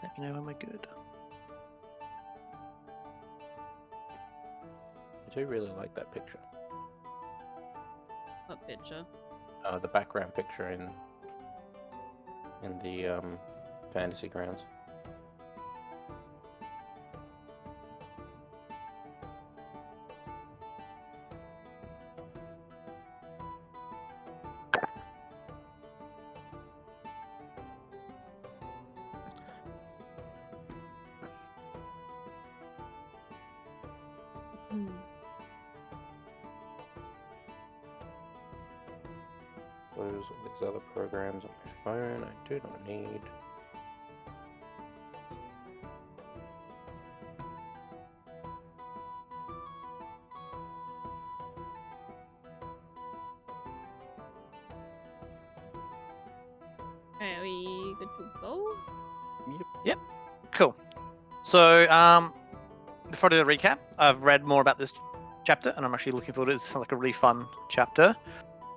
Let me know when we're good. I do really like that picture. What picture? The background picture in the fantasy grounds. Close all these other programs on my phone. I do not need. Are we good to go? Yep. Cool. So, before I do the recap, I've read more about this chapter, and I'm actually looking forward to it. It's like a really fun chapter.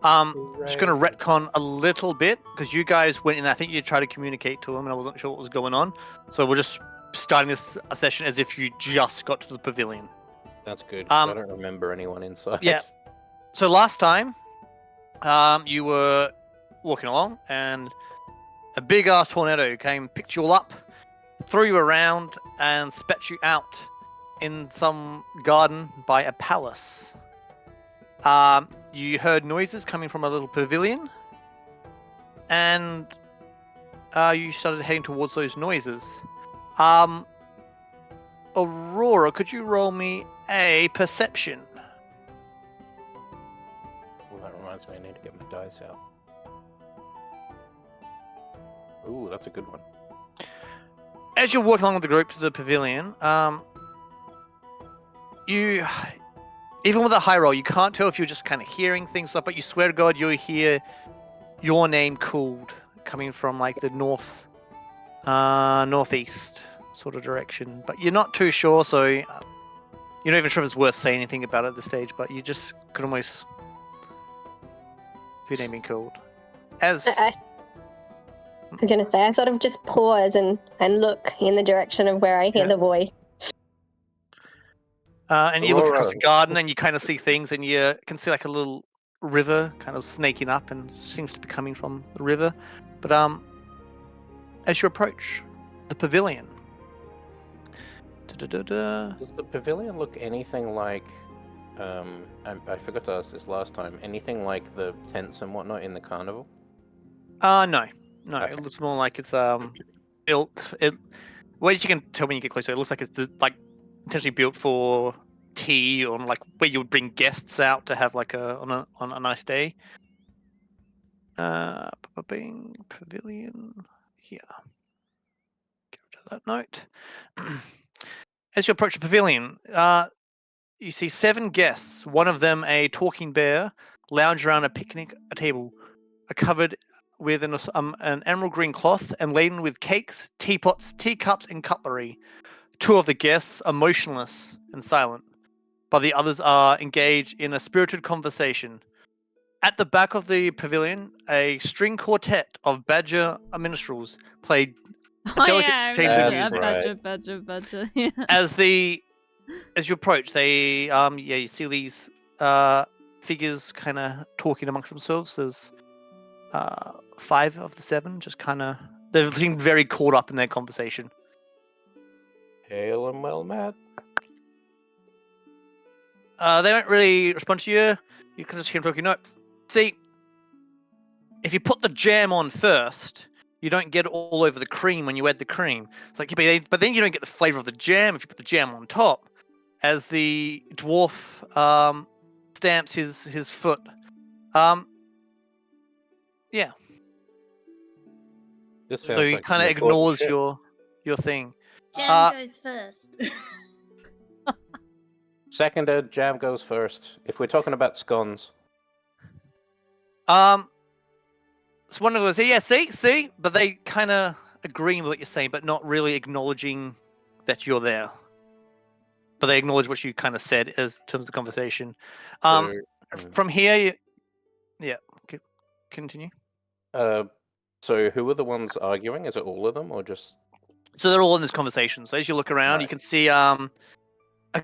Just going to retcon a little bit because you guys went in. I think you tried to communicate to him, and I wasn't sure what was going on. So we're just starting this session as if you just got to the pavilion. That's good. 'Cause I don't remember anyone inside. Yeah. So last time, you were walking along, and a big ass tornado came, picked you all up, threw you around, and spat you out in some garden by a palace. You heard noises coming from a little pavilion, and you started heading towards those noises. Aurora, could you roll me a perception? Well, that reminds me, I need to get my dice out. Ooh, that's a good one. As you're walking along with the group to the pavilion, you, even with a high roll, you can't tell if you're just kind of hearing things, but you swear to God you hear your name called coming from like the northeast sort of direction. But you're not too sure, so you're not even sure if it's worth saying anything about it at this stage. But you just could almost feel your name being called. As I was going to say, I sort of just pause and look in the direction of where I hear the voice. and you look across the Aurora. garden and you kind of see things, and you can see like a little river kind of snaking up and seems to be coming from the river. But as you approach the pavilion, Does the pavilion look anything like? I forgot to ask this last time. Anything like the tents and whatnot in the carnival? No. Okay. It looks more like it's built. Well, as you can tell when you get closer, it looks like it's like potentially built for tea or like where you would bring guests out to have like on a nice day. Pavilion here. Get rid of that note. As you approach the pavilion, you see 7 guests. One of them, a talking bear, lounge around a picnic table, covered with an emerald green cloth and laden with cakes, teapots, teacups, and cutlery. 2 of the guests are motionless and silent, but the others are engaged in a spirited conversation. At the back of the pavilion, a string quartet of badger minstrels played delicate chamber That's music. right. Badger. Yeah. As you approach, they you see these figures kind of talking amongst themselves. There's 5 of the 7 just kind of they seem very caught up in their conversation. Hail and well met. They don't really respond to you. You can just hear them talking. No, see, if you put the jam on first, you don't get it all over the cream when you add the cream. It's like, but then you don't get the flavor of the jam if you put the jam on top. As the dwarf stamps his foot. Yeah. This So sounds he like kind some of important ignores shit. your thing. Jam goes first. Seconded, jam goes first. If we're talking about scones. So one of them goes, yeah, see, but they kind of agreeing with what you're saying, but not really acknowledging that you're there. But they acknowledge what you kind of said as in terms of conversation. From here, continue. So who are the ones arguing? Is it all of them or just? So they're all in this conversation. So as you look around, you Right. can see a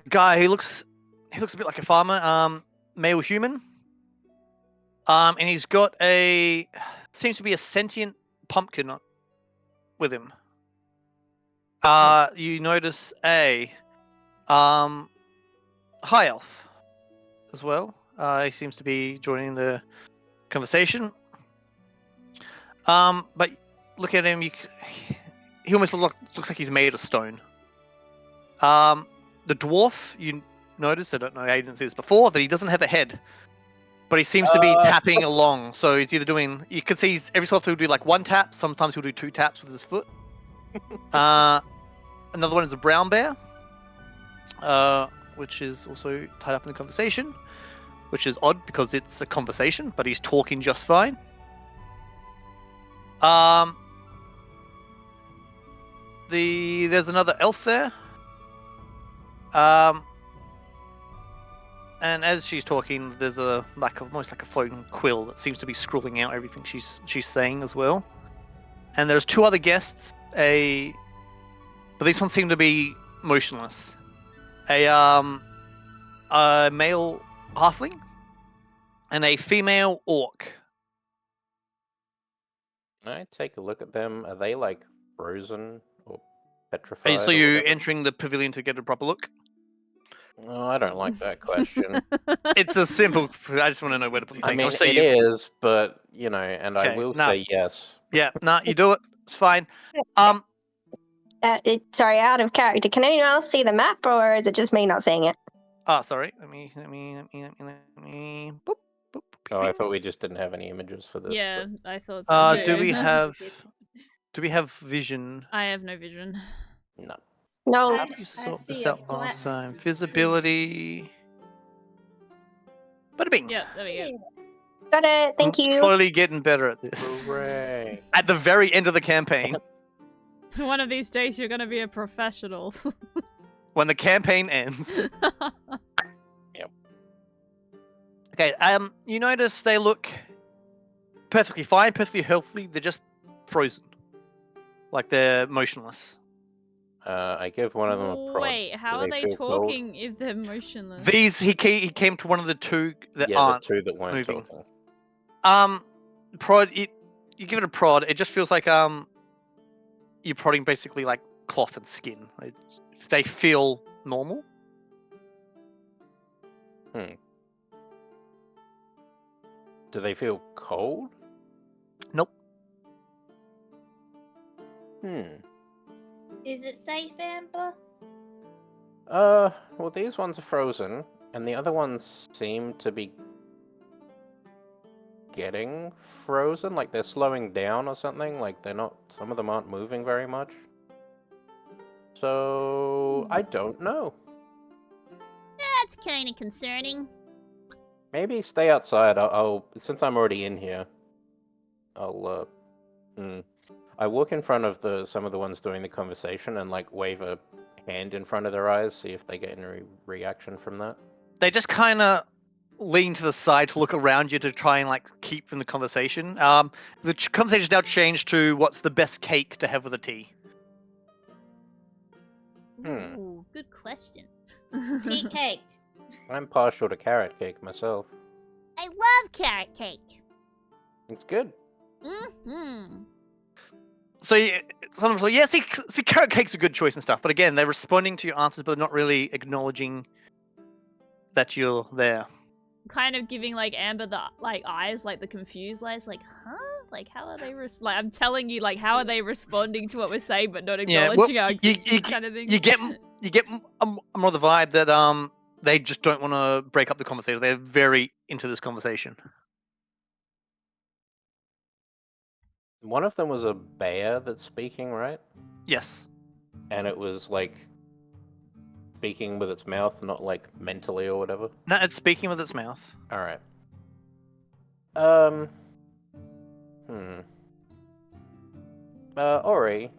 guy who looks a bit like a farmer, male human. And he's got seems to be a sentient pumpkin with him. You notice a high elf as well. He seems to be joining the conversation. But look at him. He almost looks like he's made of stone. The dwarf, you notice, I don't know, I didn't see this before, that he doesn't have a head, but he seems to be tapping along. So he's either doing, you can see every so often he'll do like one tap, sometimes he'll do 2 taps with his foot. Another one is a brown bear, which is also tied up in the conversation, which is odd because it's a conversation, but he's talking just fine. There's another elf there. And as she's talking, there's almost like a floating quill that seems to be scrawling out everything she's saying as well. And there's 2 other guests, but these ones seem to be motionless. A male halfling and a female orc. Can I take a look at them? Are they like frozen or petrified? So or you whatever? entering the pavilion to get a proper look? Oh, I don't like that question. It's a simple. I just want to know where to put the I thing. mean, I'll say it is, but and I Okay, will nah. say yes. Yeah, you do it. It's fine. Sorry, out of character. Can anyone else see the map, or is it just me not seeing it? Sorry. Let me. Boop, boop, Oh, I bing. thought we just didn't have any images for this. Yeah, I thought so too. Do we have vision? I have no vision. No. No. How did you sort see this a out last black time? screen. Visibility. Bada bing. Yeah, there we go. Got it. Thank you. Slowly getting better at this. Hooray. At the very end of the campaign, One of these days you're gonna be a professional. when the campaign ends. Yep. Okay. You notice they look perfectly fine, perfectly healthy. They're just frozen, like they're motionless. I give one of them a prod. Wait, how Do are they feel cold? talking if they're motionless? These he came to one of the 2 that Yeah, aren't. the 2 that weren't moving. talking. Prod. You give it a prod. It just feels like you're prodding basically like cloth and skin. They feel normal. Do they feel cold? Nope. Is it safe, Amber? Well, these ones are frozen, and the other ones seem to be getting frozen, like they're slowing down or something, like some of them aren't moving very much. So, I don't know. That's kind of concerning. Maybe stay outside. Since I'm already in here, I walk in front of some of the ones doing the conversation and like wave a hand in front of their eyes, see if they get any reaction from that. They just kind of lean to the side to look around you to try and like keep in the conversation. The conversation's now changed to what's the best cake to have with a tea. Ooh, good question. Tea cake. I'm partial to carrot cake myself. I love carrot cake. It's good. Mm-hmm. So someone's like, yeah, see, carrot cake's a good choice and stuff. But again, they're responding to your answers, but they're not really acknowledging that you're there. Kind of giving like Amber the like eyes, like the confused eyes, like, huh? Like, how are they like? I'm telling you, like, how are they responding to what we're saying, but not acknowledging our existence, kind of thing. You get more the vibe that they just don't want to break up the conversation. They're very into this conversation. One of them was a bear that's speaking, right? Yes. And it was like speaking with its mouth, not like mentally or whatever. No, it's speaking with its mouth. All right. Ori,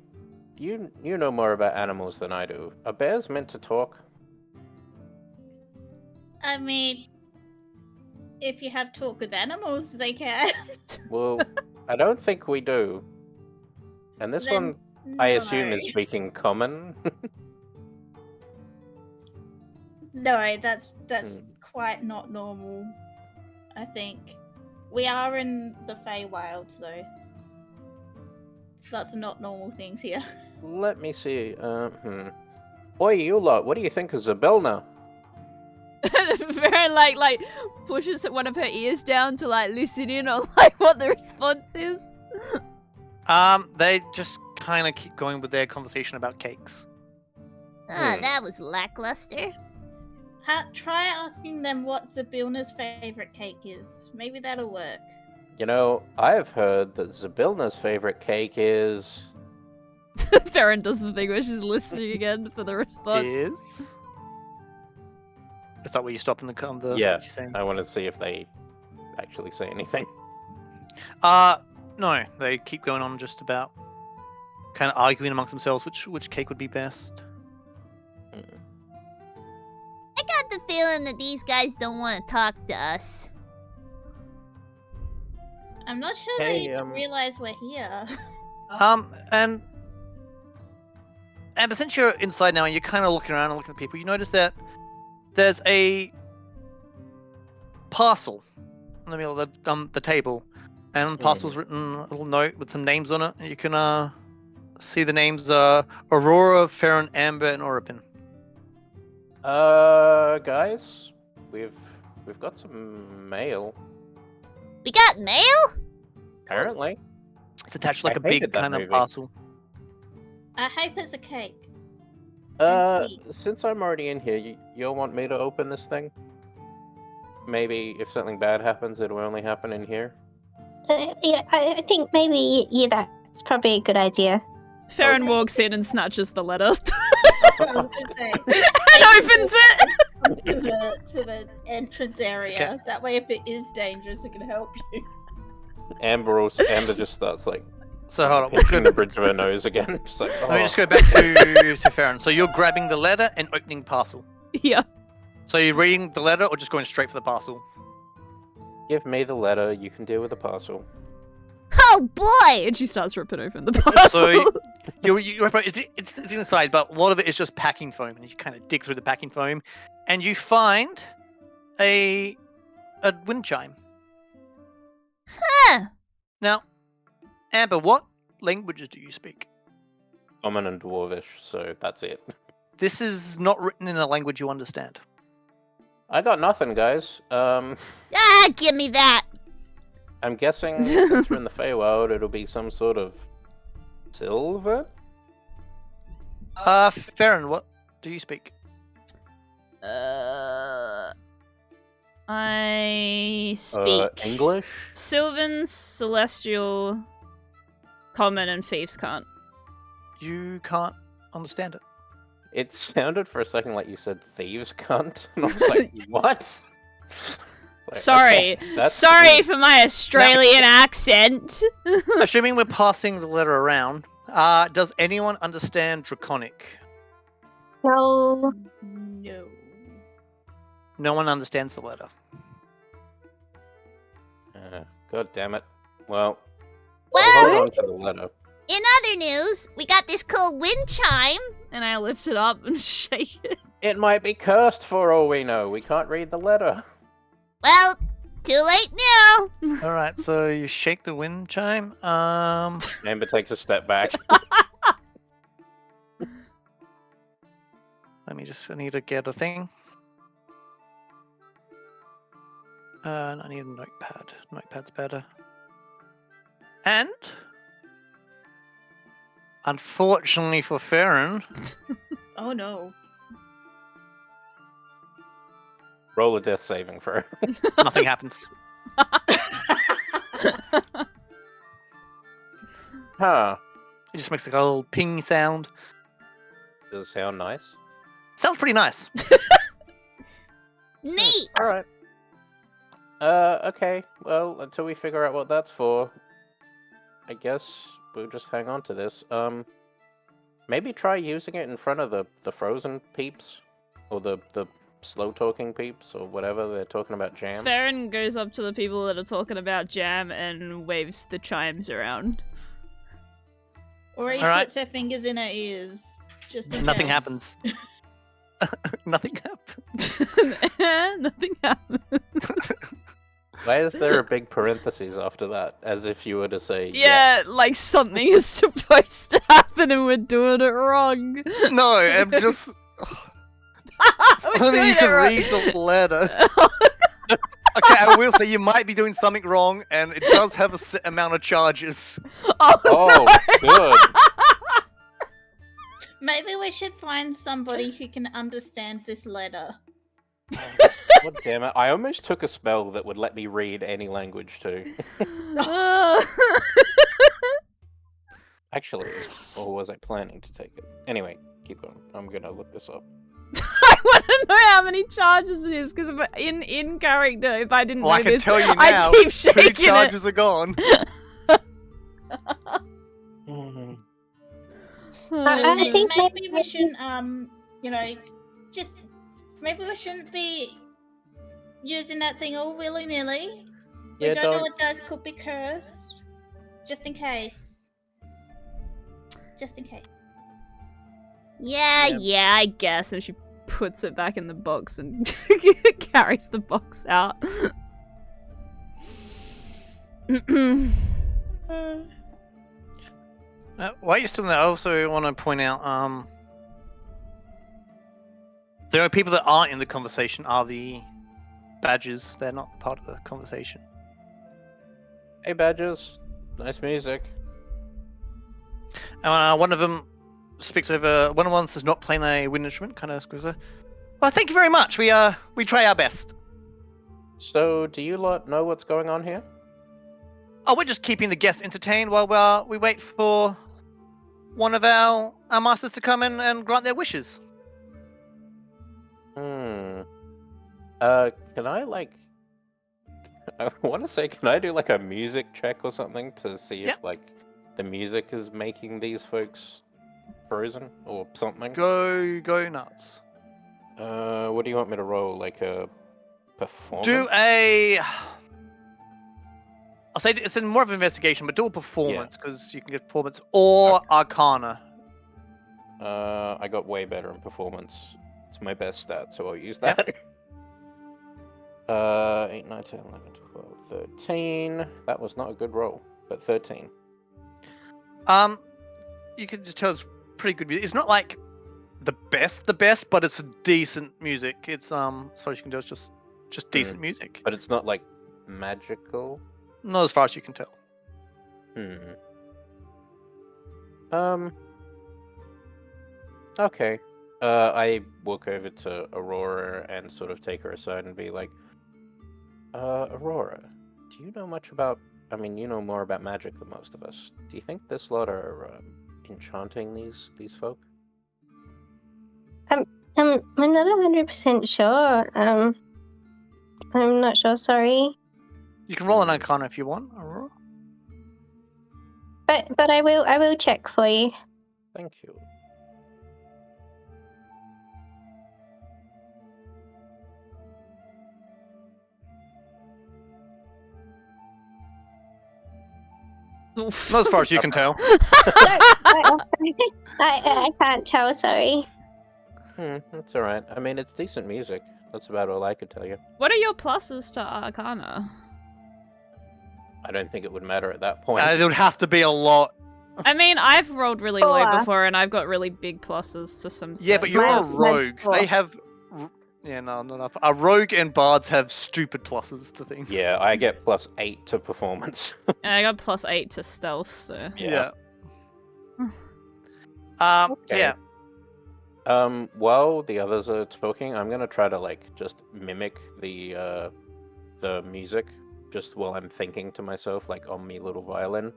you know more about animals than I do. Are bears meant to talk? I mean, if you have talk with animals, they can. Well, I don't think we do. And this Then one, I assume, no. is speaking common. No, that's Hmm. quite not normal. I think we are in the Feywild, though. So that's not normal things here. Let me see. Oi, you lot, what do you think of Zabelna? Varen like pushes one of her ears down to like listen in on like what the response is. They just kind of keep going with their conversation about cakes. Ah, that was lackluster. Try asking them what Zabilna's favorite cake is. Maybe that'll work. You know, I've heard that Zabilna's favorite cake is... Varen does the thing where she's listening again for the response. Is that where you stop in the Yeah, what you're saying? I want to see if they actually say anything. No, they keep going on just about kind of arguing amongst themselves which cake would be best. I got the feeling that these guys don't want to talk to us. I'm not sure Hey, they even realize we're here. And since you're inside now and you're kind of looking around and looking at people, you notice that there's a parcel in the middle of the table, and on the parcel's written a little note with some names on it. And you can see the names Aurora, Farron, Amber, and Oripin. Guys, we've got some mail. We got mail? Apparently. It's attached like I a big hated that kind of movie. parcel. I hope it's a cake. Since I'm already in here, you'll want me to open this thing? Maybe if something bad happens, it'll only happen in here? Yeah, I think maybe that's probably a good idea. Farron walks in and snatches the letter I was gonna say, and opens it. to the entrance area. Okay. That way, if it is dangerous, we can help you. Amber just starts like So hold on, pinching the bridge of her nose again. Just like, let me just go back to Farron. So you're grabbing the letter and opening the parcel. Yeah. So you're reading the letter or just going straight for the parcel? Give me the letter, you can deal with the parcel. Oh boy! And she starts ripping open the parcel. So it's inside, but a lot of it is just packing foam, and you kind of dig through the packing foam, and you find a wind chime. Huh. Now, Amber, what languages do you speak? Common and Dwarvish, so that's it. This is not written in a language you understand. I got nothing, guys. Ah, give me that. I'm guessing since we're in the Feywild, it'll be some sort of silver? Farron, what do you speak? I speak English? Sylvan, Celestial, Common, and Thieves can't. You can't understand it. It sounded for a second like you said thieves cunt, and I was like, what? Like, Sorry. okay, that's Sorry weird. for my Australian accent. Assuming we're passing the letter around, does anyone understand Draconic? No. No. No one understands the letter. God damn it. Well, Well, hold on to the letter. in other news, we got this cool wind chime. And I lift it up and shake it. It might be cursed for all we know. We can't read the letter. Well, too late now. All right, so you shake the wind chime. Amber takes a step back. I need to get a thing. I need a notepad. Notepad's better. And unfortunately for Farron, Oh no. Roll a death saving throw. nothing happens. Huh. It just makes like a little ping sound. Does it sound nice? Sounds pretty nice. Neat. Alright. Okay. Well, until we figure out what that's for, I guess we'll just hang on to this. Maybe try using it in front of the frozen peeps? Or the slow-talking peeps, or whatever they're talking about jam. Farron goes up to the people that are talking about jam and waves the chimes around. Or he Alright. puts her fingers in her ears. Just in Nothing case. happens. Nothing happens. Nothing happened. Why is there a big parentheses after that? As if you were to say Yeah, yes. like something is supposed to happen and we're doing it wrong. No, I'm just. We're Only doing you it can wrong. read the letter. Okay, I will say you might be doing something wrong, and it does have a set amount of charges. Oh, good. Maybe we should find somebody who can understand this letter. God damn it. I almost took a spell that would let me read any language too. Actually, or was I planning to take it? Anyway, keep going. I'm gonna look this up. I want to know how many charges it is, because in character, if I didn't Well, know I can this, tell you now. I'd keep 2 shaking it. charges are gone. Mhm. I think maybe we shouldn't, just maybe we shouldn't be using that thing all willy nilly. We Yeah, don't know don't. what those could be cursed. Just in case. Just in case. Yeah, I guess. And she puts it back in the box and carries the box out. While you're still there, I also want to point out, there are people that aren't in the conversation. Are the badges? They're not part of the conversation. Hey, badges. Nice music. And one of them speaks over. One of them says not playing a wind instrument. Kind of goes, well, thank you very much. We try our best. So, do you lot know what's going on here? Oh, we're just keeping the guests entertained while we wait for one of our masters to come in and grant their wishes. Can I, like... I want to say, can I do, like, a music check or something to see if, like, the music is making these folks frozen or something? Go nuts. What do you want me to roll? Like a performance? Do a... I'll say it's in more of an investigation, but do a performance, because you can get performance or Arcana. I got way better in performance. It's my best stat, so I'll use that. 8, 9, 10, 11, 12, 13. That was not a good roll, but 13. You can just tell it's pretty good music. It's not like the best, but it's decent music. It's as far as you can do, it's just decent music. But it's not like magical. Not as far as you can tell. Okay. I walk over to Aurora and sort of take her aside and be like, Aurora, do you know much about... I mean, you know more about magic than most of us. Do you think this lot are enchanting these folk? I'm not 100% sure. I'm not sure. Sorry, You can roll an Arcana if you want, Aurora. but I will check for you. Thank you. Not as far as you can tell. I can't tell. Sorry. That's alright. I mean, it's decent music. That's about all I could tell you. What are your pluses to Arcana? I don't think it would matter at that point. It would have to be a lot. I mean, I've rolled really low 4. before, and I've got really big pluses to some. Yeah, but you're a Mine's rogue. 4. They have... Yeah, no, not enough. A rogue and bards have stupid pluses to things. Yeah, I get +8 to performance. And I got +8 to stealth, so. Yeah. Okay. Yeah. While the others are talking, I'm gonna try to like just mimic the music, just while I'm thinking to myself, like on me little violin.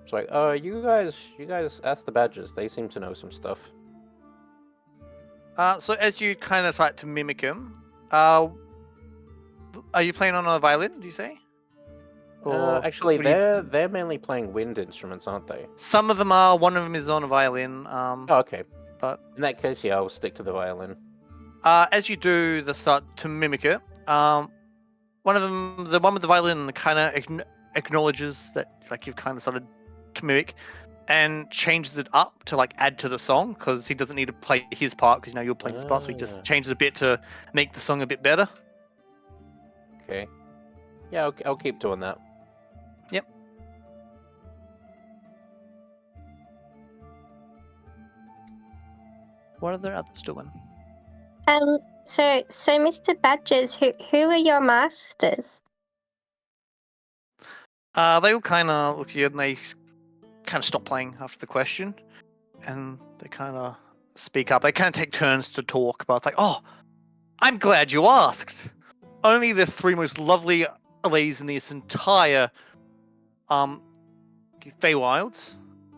It's like, you guys ask the badgers. They seem to know some stuff. So as you kind of start to mimic him, are you playing on a violin, do you say? Actually, what do you- they're mainly playing wind instruments, aren't they? Some of them are. One of them is on a violin. Oh, okay. But in that case, yeah, I'll stick to the violin. as you do the start to mimic it, one of them, the one with the violin, kind of acknowledges that like you've kind of started to mimic, and changes it up to like add to the song because he doesn't need to play his part because you're playing his part, so he just changes a bit to make the song a bit better. Okay. Yeah, I'll keep doing that. Yep. What are the others doing? So Mr. Badgers, who are your masters? They all kind of look at you and they kind of stop playing after the question, and they kind of speak up. They kind of take turns to talk, but it's like, oh, I'm glad you asked. Only the three most lovely ladies in this entire Feywilds.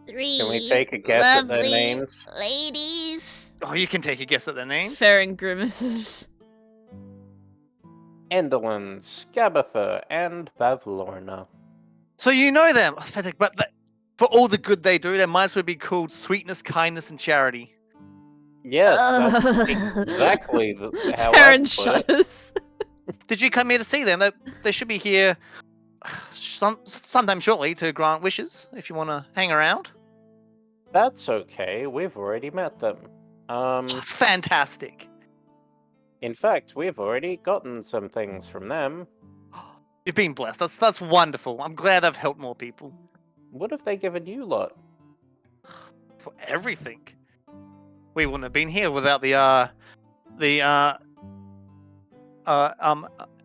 Three Can we take a guess at their lovely names? ladies. Oh, you can take a guess at their names. Farron grimaces. Endelyn, Scabatha, and Bavlorna. So you know them, but for all the good they do, they might as well be called sweetness, kindness, and charity. Yes, that's exactly how I Farron put it. shudders. Did you come here to see them? They should be here sometime shortly to grant wishes. If you want to hang around. That's okay. We've already met them. That's fantastic. In fact, we've already gotten some things from them. You've been blessed. That's wonderful. I'm glad I've helped more people. What have they given you lot? For everything. We wouldn't have been here without the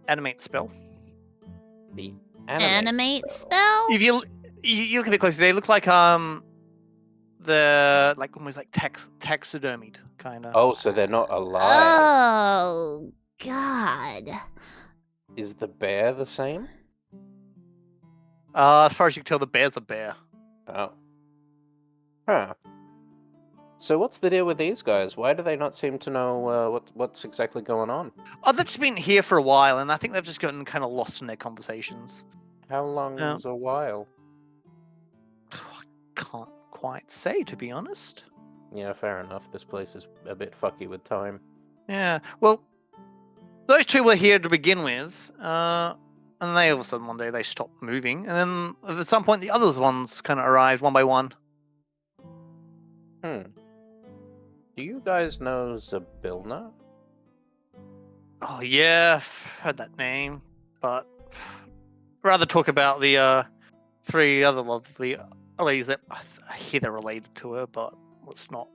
animate spell. The Animate spell? If you look a bit closer, they look like the like almost like taxidermied kind of. Oh, so they're not alive. Oh, God. Is the bear the same? As far as you can tell, the bear's a bear. Oh. Huh. So what's the deal with these guys? Why do they not seem to know what's exactly going on? Oh, they've just been here for a while, and I think they've just gotten kind of lost in their conversations. How long's a while? Can't quite say, to be honest. Yeah, fair enough. This place is a bit fucky with time. Yeah, well, those two were here to begin with, and they all of a sudden one day they stopped moving, and then at some point the other ones kind of arrived one by one. Do you guys know Zabilna? Oh yeah, I've heard that name, but rather talk about the three other lovely ladies that I hear they're related to her, but let's not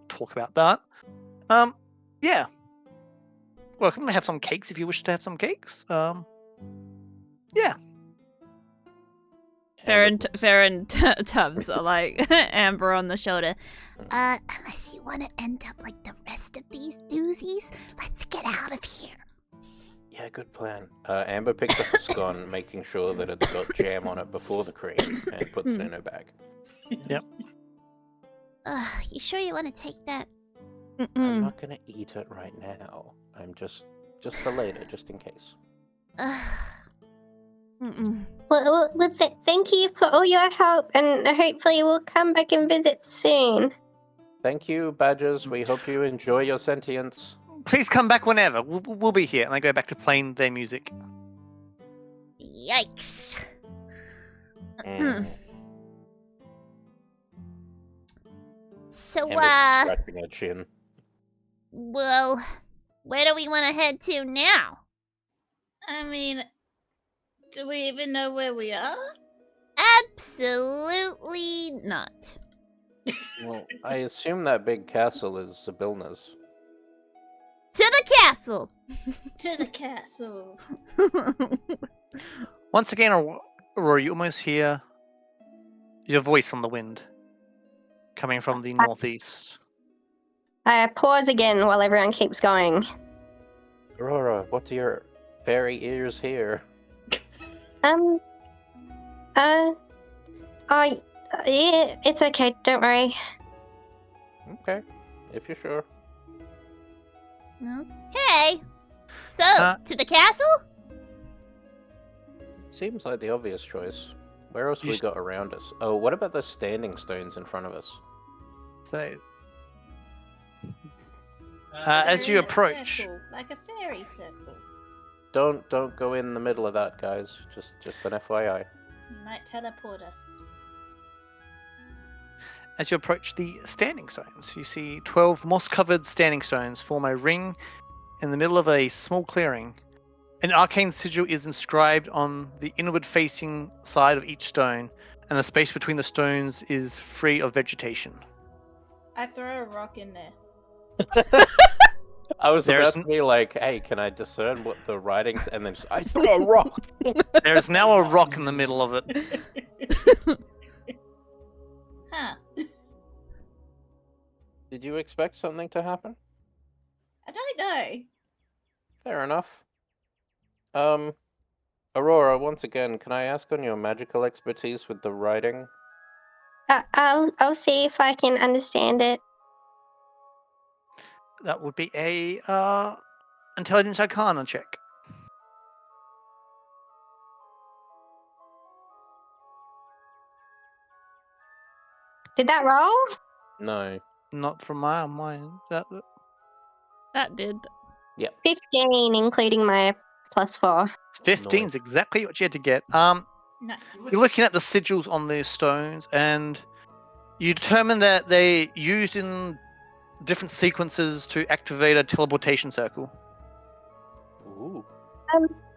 talk about that. Yeah. Welcome to have some cakes if you wish to have some cakes. Yeah. Farron tubs like Amber on the shoulder. Unless you want to end up like the rest of these doozies, let's get out of here. Yeah, good plan. Amber picks up the scone, making sure that it's got jam on it before the cream, and puts it in her bag. Yep. You sure you want to take that? I'm not gonna eat it right now. I'm just for later, just in case. Well, thank you for all your help, and hopefully we'll come back and visit soon. Thank you, Badgers. We hope you enjoy your sentience. Please come back whenever. We'll be here. And they go back to playing their music. Yikes. So, Amber's scratching her chin. well, where do we want to head to now? I mean, do we even know where we are? Absolutely not. Well, I assume that big castle is Zabilna's. To the castle! To the castle. Once again, Aurora, you almost hear your voice on the wind coming from the northeast. I pause again while everyone keeps going. Aurora, what do your fairy ears hear? Yeah, it's okay, don't worry. Okay, if you're sure. Okay. So, to the castle? Seems like the obvious choice. Where else we got around us? Oh, what about the standing stones in front of us? So, as you They're in a approach, circle, like a fairy circle. Don't go in the middle of that, guys. Just an FYI. You might teleport us. As you approach the standing stones, you see 12 moss-covered standing stones form a ring in the middle of a small clearing. An arcane sigil is inscribed on the inward-facing side of each stone, and the space between the stones is free of vegetation. I throw a rock in there. I was There's about to be like, hey, can I discern what the writing's? And then just, I throw a rock. There's now a rock in the middle of it. Huh. Did you expect something to happen? I don't know. Fair enough. Aurora, once again, can I ask on your magical expertise with the writing? I'll see if I can understand it. That would be a intelligence arcana check. Did that roll? No. Not from my mind. That did. 15, including my +4. 15 is Nice. exactly what you had to get. Nice. You're looking at the sigils on these stones, and you determine that they're used in different sequences to activate a teleportation circle. Ooh.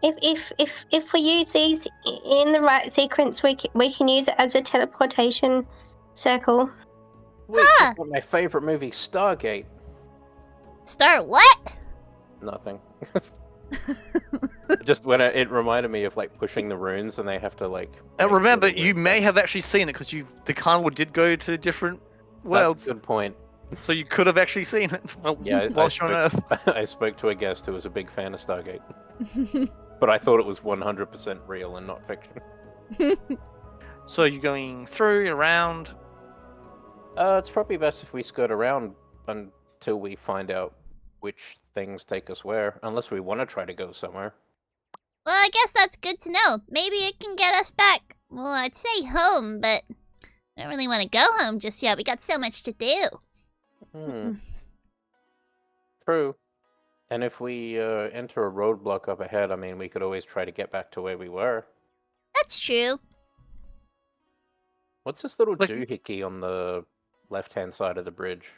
If we use these in the right sequence, we can use it as a teleportation circle. Wait, that's not my favorite movie, Stargate. Start what? Nothing. Just when it reminded me of like pushing the runes, and they have to like. And make remember, little you runes may up. have actually seen it because the carnival did go to different worlds, That's a good point. so you could have actually seen it Yeah, whilst you're on Earth. I spoke to a guest who was a big fan of Stargate, but I thought it was 100% real and not fiction. So you're going through, around. It's probably best if we skirt around until we find out which things take us where, unless we want to try to go somewhere. Well, I guess that's good to know. Maybe it can get us back. Well, I'd say home, but I don't really want to go home just yet. We got so much to do. True. And if we enter a roadblock up ahead, I mean, we could always try to get back to where we were. That's true. What's this little Like- doohickey on the left-hand side of the bridge?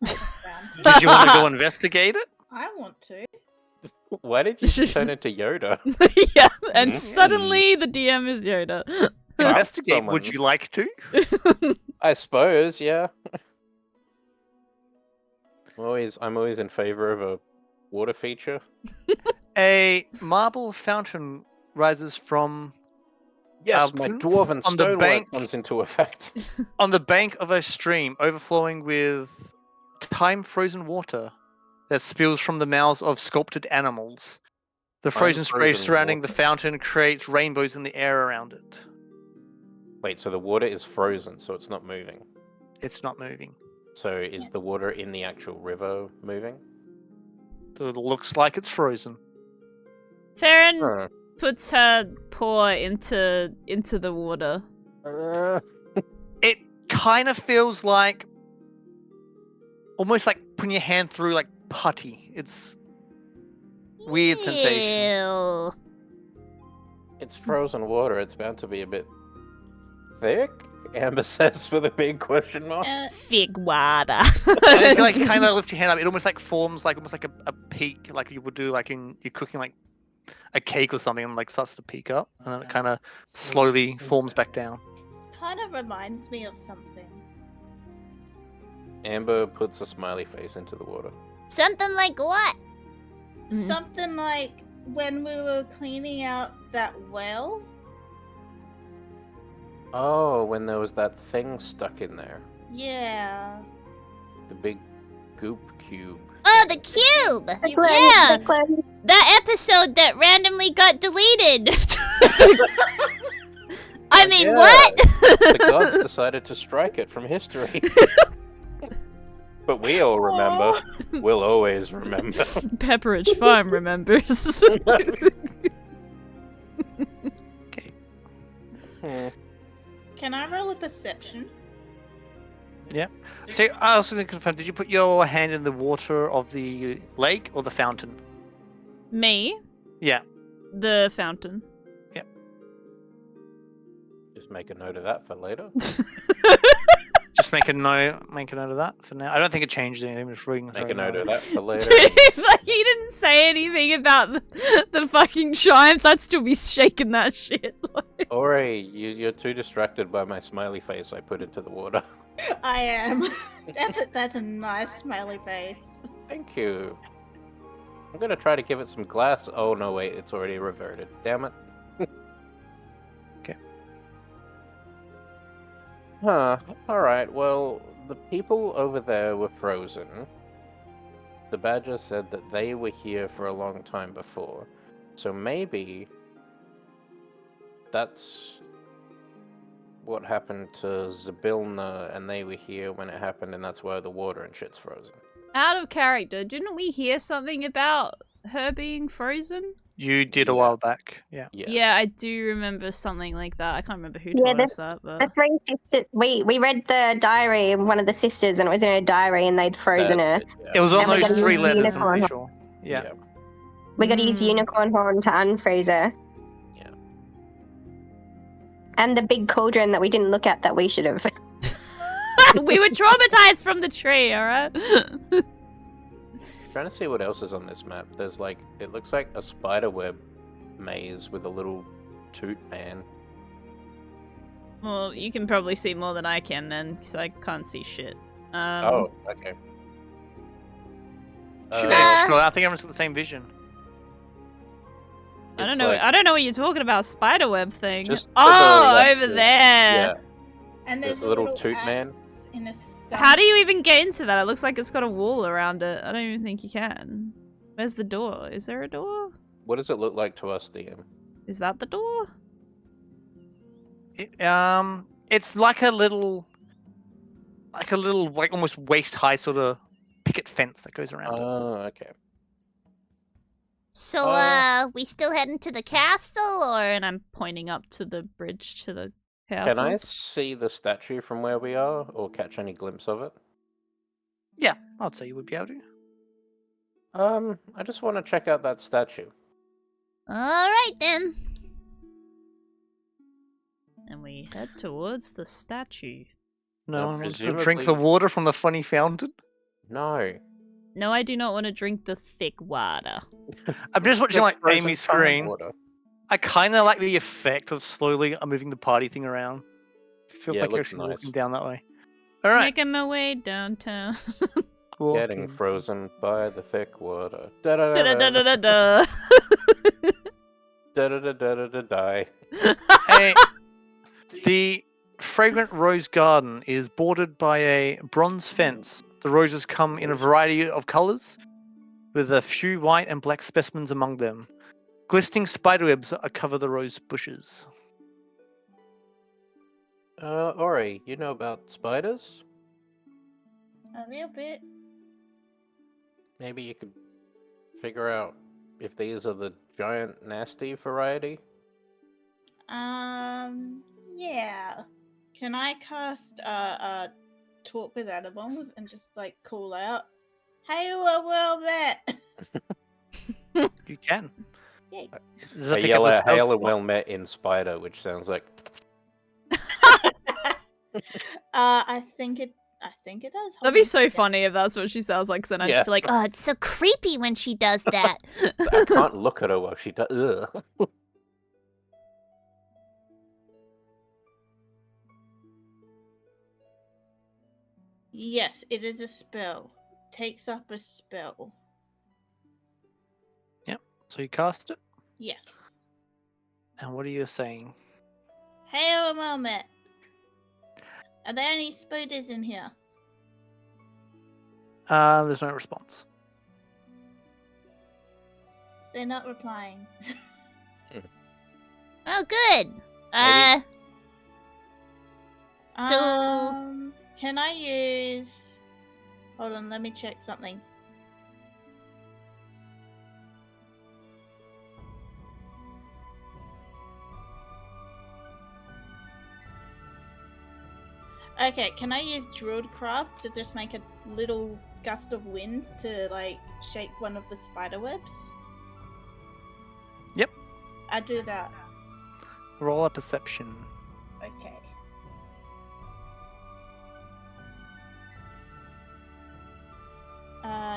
Did you want to go investigate it? I want to. Why did you turn into Yoda? Yeah, and Mm. suddenly the DM is Yoda. Investigate, someone. would you like to? I suppose, yeah. I'm always in favor of a water feature. A marble fountain rises from Yes, my poof, dwarven on the stonework bank. comes into effect. on the bank of a stream overflowing with time-frozen water that spills from the mouths of sculpted animals. The frozen spray Time-frozen surrounding the water. fountain creates rainbows in the air around it. Wait, so the water is frozen, so it's not moving. It's not moving. So is the water in the actual river moving? So it looks like it's frozen. Farron Huh. puts her paw into the water. It kind of feels like almost like putting your hand through like putty. It's weird sensation. Ew. It's frozen water. It's bound to be a bit thick. Amber says with a big question mark. Fig water. And as you like kind of lift your hand up, it almost like forms like almost like a peak, like you would do like in you're cooking like a cake or something, and like starts to peak up, and then it kind of slowly forms back down. This kind of reminds me of something. Amber puts a smiley face into the water. Something like what? Mhm. Something like when we were cleaning out that well. Oh, when there was that thing stuck in there. Yeah. The big goop cube. Oh, the cube! Declan, Yeah! Declan, That episode that randomly got deleted! I mean, Yeah. what? The gods decided to strike it from history. But we all remember. We'll always remember. Pepperidge Farm remembers. Okay. Can I roll a perception? So I was going to confirm: did you put your hand in the water of the lake or the fountain? Me, Yeah. the fountain. Just Just make a note of that for later. Just make a note of that for now. I don't think it changed anything. Just reading Make through a note now. of that for later. Dude, if like, he didn't say anything about the fucking chimes, I'd still be shaking that shit. Like... Ori, you're too distracted by my smiley face I put into the water. I am. That's a nice smiley face. Thank you. I'm gonna try to give it some glass. Oh no, wait, it's already reverted. Damn it. Okay. Huh. Alright, well, the people over there were frozen. The badger said that they were here for a long time before. So maybe that's what happened to Zabilna, and they were here when it happened, and that's why the water and shit's frozen. Out of character, didn't we hear something about her being frozen? You did a while back. Yeah. Yeah, I do remember something like that. I can't remember who Yeah, told us that, but... The three sisters. We read the diary of one of the sisters, and it was in her diary, and they'd frozen her. It was on And we those gotta 3 use letters, I'm unicorn pretty horn. sure. Yeah. We got to use unicorn horn to unfreeze her. Yeah. And the big cauldron that we didn't look at that we should have. We were traumatized from the tree, alright? Trying to see what else is on this map. There's like, it looks like a spiderweb maze with a little toot man. Well, you can probably see more than I can then, because I can't see shit. Oh, okay. Should I think everyone's got the same vision. I don't It's know. like- I don't know what you're talking about. Spiderweb thing. Just to the Oh, left over of- there. Yeah, And there's there's a little toot axe man. in a stump. How do you even get into that? It looks like it's got a wall around it. I don't even think you can. Where's the door? Is there a door? What does it look like to us, DM? Is that the door? It's like a little, like almost waist high sort of picket fence that goes around it. Oh, okay. So, we still heading to the castle, or...? And I'm pointing up to the bridge to the castle. Can I see the statue from where we are, or catch any glimpse of it? Yeah, I'd say you would be able to. I just want to check out that statue. Alright then. And we head towards the statue. No, Now, one wants to drink the presumably- water from the funny fountain. No. No, I do not want to drink the thick water. I'm just watching like Frozen Amy's tunnel screen. water. I kind of like the effect of slowly moving the party thing around. Feels Yeah, like it you're looks actually nice. walking down that way. All right. Making my way downtown. Getting walking. frozen by the thick water. Da-da-da-da-da-da. Die. Hey, the fragrant rose garden is bordered by a bronze fence. The roses come in a variety of colors, with a few white and black specimens among them. Glistening spiderwebs cover the rose bushes. Ori, you know about spiders? A little bit. Maybe you could figure out if these are the giant nasty variety? Yeah. Can I cast talk with animals and just like call out, "Hey, well met." You can. Yay. Does that I take yell up a at spell hail and slot? well met in spider, which sounds like I think it does. That'd be so funny if that's what she sounds like, so then I'd Yeah. just be like, Oh, it's so creepy when she does that. I can't look at her while she does. Ugh. Yes, it is a spell. Takes up a spell. So you cast it, Yes. and what are you saying? Hey, well met. Are there any spiders in here? There's no response. They're not replying. Oh, good. Maybe- So- Can I use? Hold on, let me check something. Okay, can I use Druidcraft to just make a little gust of wind to like shake one of the spider webs? Yep. I do that. Roll a perception. Okay.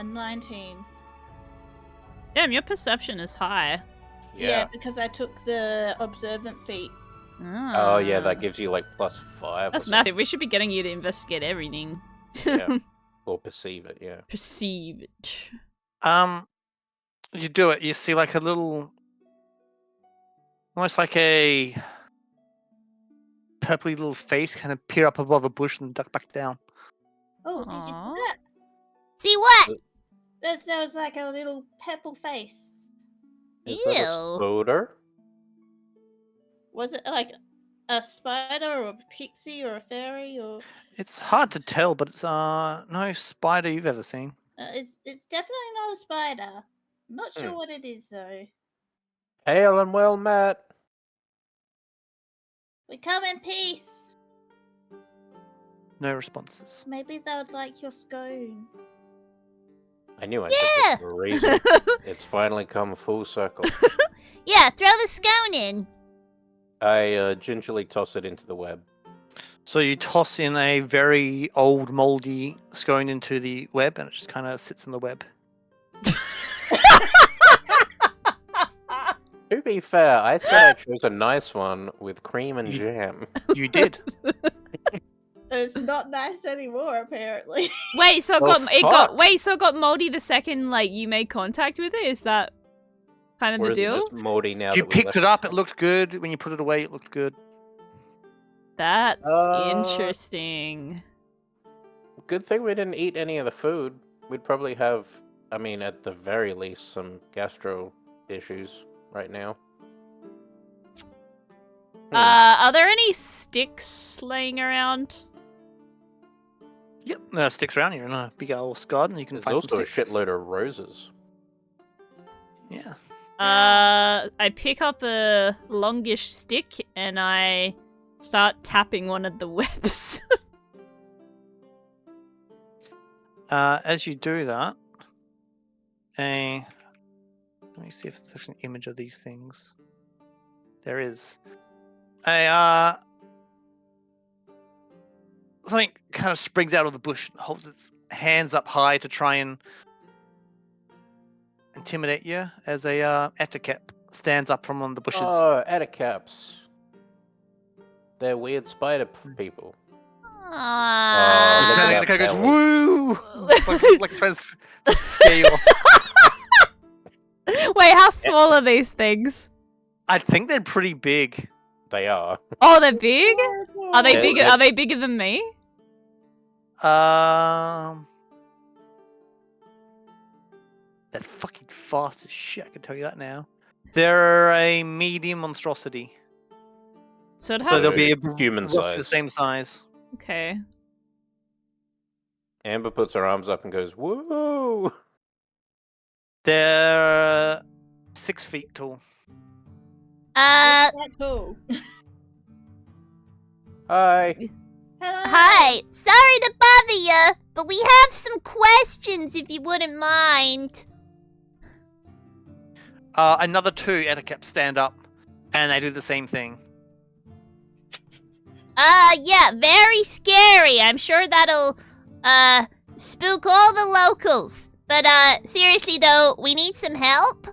19. Damn, your perception is high. Yeah, because I took the observant feat. Oh yeah, Ah. that gives you like +5. That's or massive. We should be getting you to investigate everything. Yeah. Or perceive it. Yeah. Perceive it. You do it. You see like a little, almost like a purpley little face kind of peer up above a bush and duck back down. Oh, did you see Aw. that? See what? There was like a little purple face. Is that a Ew. spider? Was it like a spider or a pixie or a fairy or? It's hard to tell, but it's no spider you've ever seen. It's definitely not a spider. I'm not sure Hmm. what it is though. Hail and well met. We come in peace. No responses. Maybe they would like your scone. I knew I Yeah. did this for a reason. It's finally come full circle. Yeah, throw the scone in. I gingerly toss it into the web. So you toss in a very old, moldy scone into the web, and it just kind of sits in the web. To be fair, I said I chose a nice one with cream and jam. You did. It's not nice anymore, apparently. Wait, so Oh, it got moldy the second like you made contact with it? Is that kind of Or the is it deal? just moldy now? You that we picked left it up. It outside? looked good. When you put it away, it looked good. That's Uh, interesting. Good thing we didn't eat any of the food. We'd probably have, I mean, at the very least, some gastro issues right now. Are there any sticks laying around? Yep. There sticks around here in a big old garden. You can There's find also some a sticks. shitload of roses. Yeah. I pick up a longish stick and I start tapping one of the webs. As you do that, let me see if there's an image of these things. There is. Something kind of springs out of the bush and holds its hands up high to try and intimidate you as a Ettercap stands up from one of the bushes. Oh, Eticaps. They're weird spider people. Aww. Just look kinda at the guy that goes, belly. woo! like trying to scare you off. Wait, how small are these things? I think they're pretty big. They are. Oh, they're big? Are they Yeah, bigger? yeah. Are they bigger than me? They're fucking fast as shit, I can tell you that now. They're a medium monstrosity. So it So has. they'll be Human roughly size. the same size. Okay. Amber puts her arms up and goes, woo! They're 6 feet tall. Quite cool. Hi. Hello. Hi. Sorry to bother you, but we have some questions if you wouldn't mind. Another 2 Ettercaps stand up, and they do the same thing. Yeah, very scary. I'm sure that'll, spook all the locals. But, seriously though, we need some help.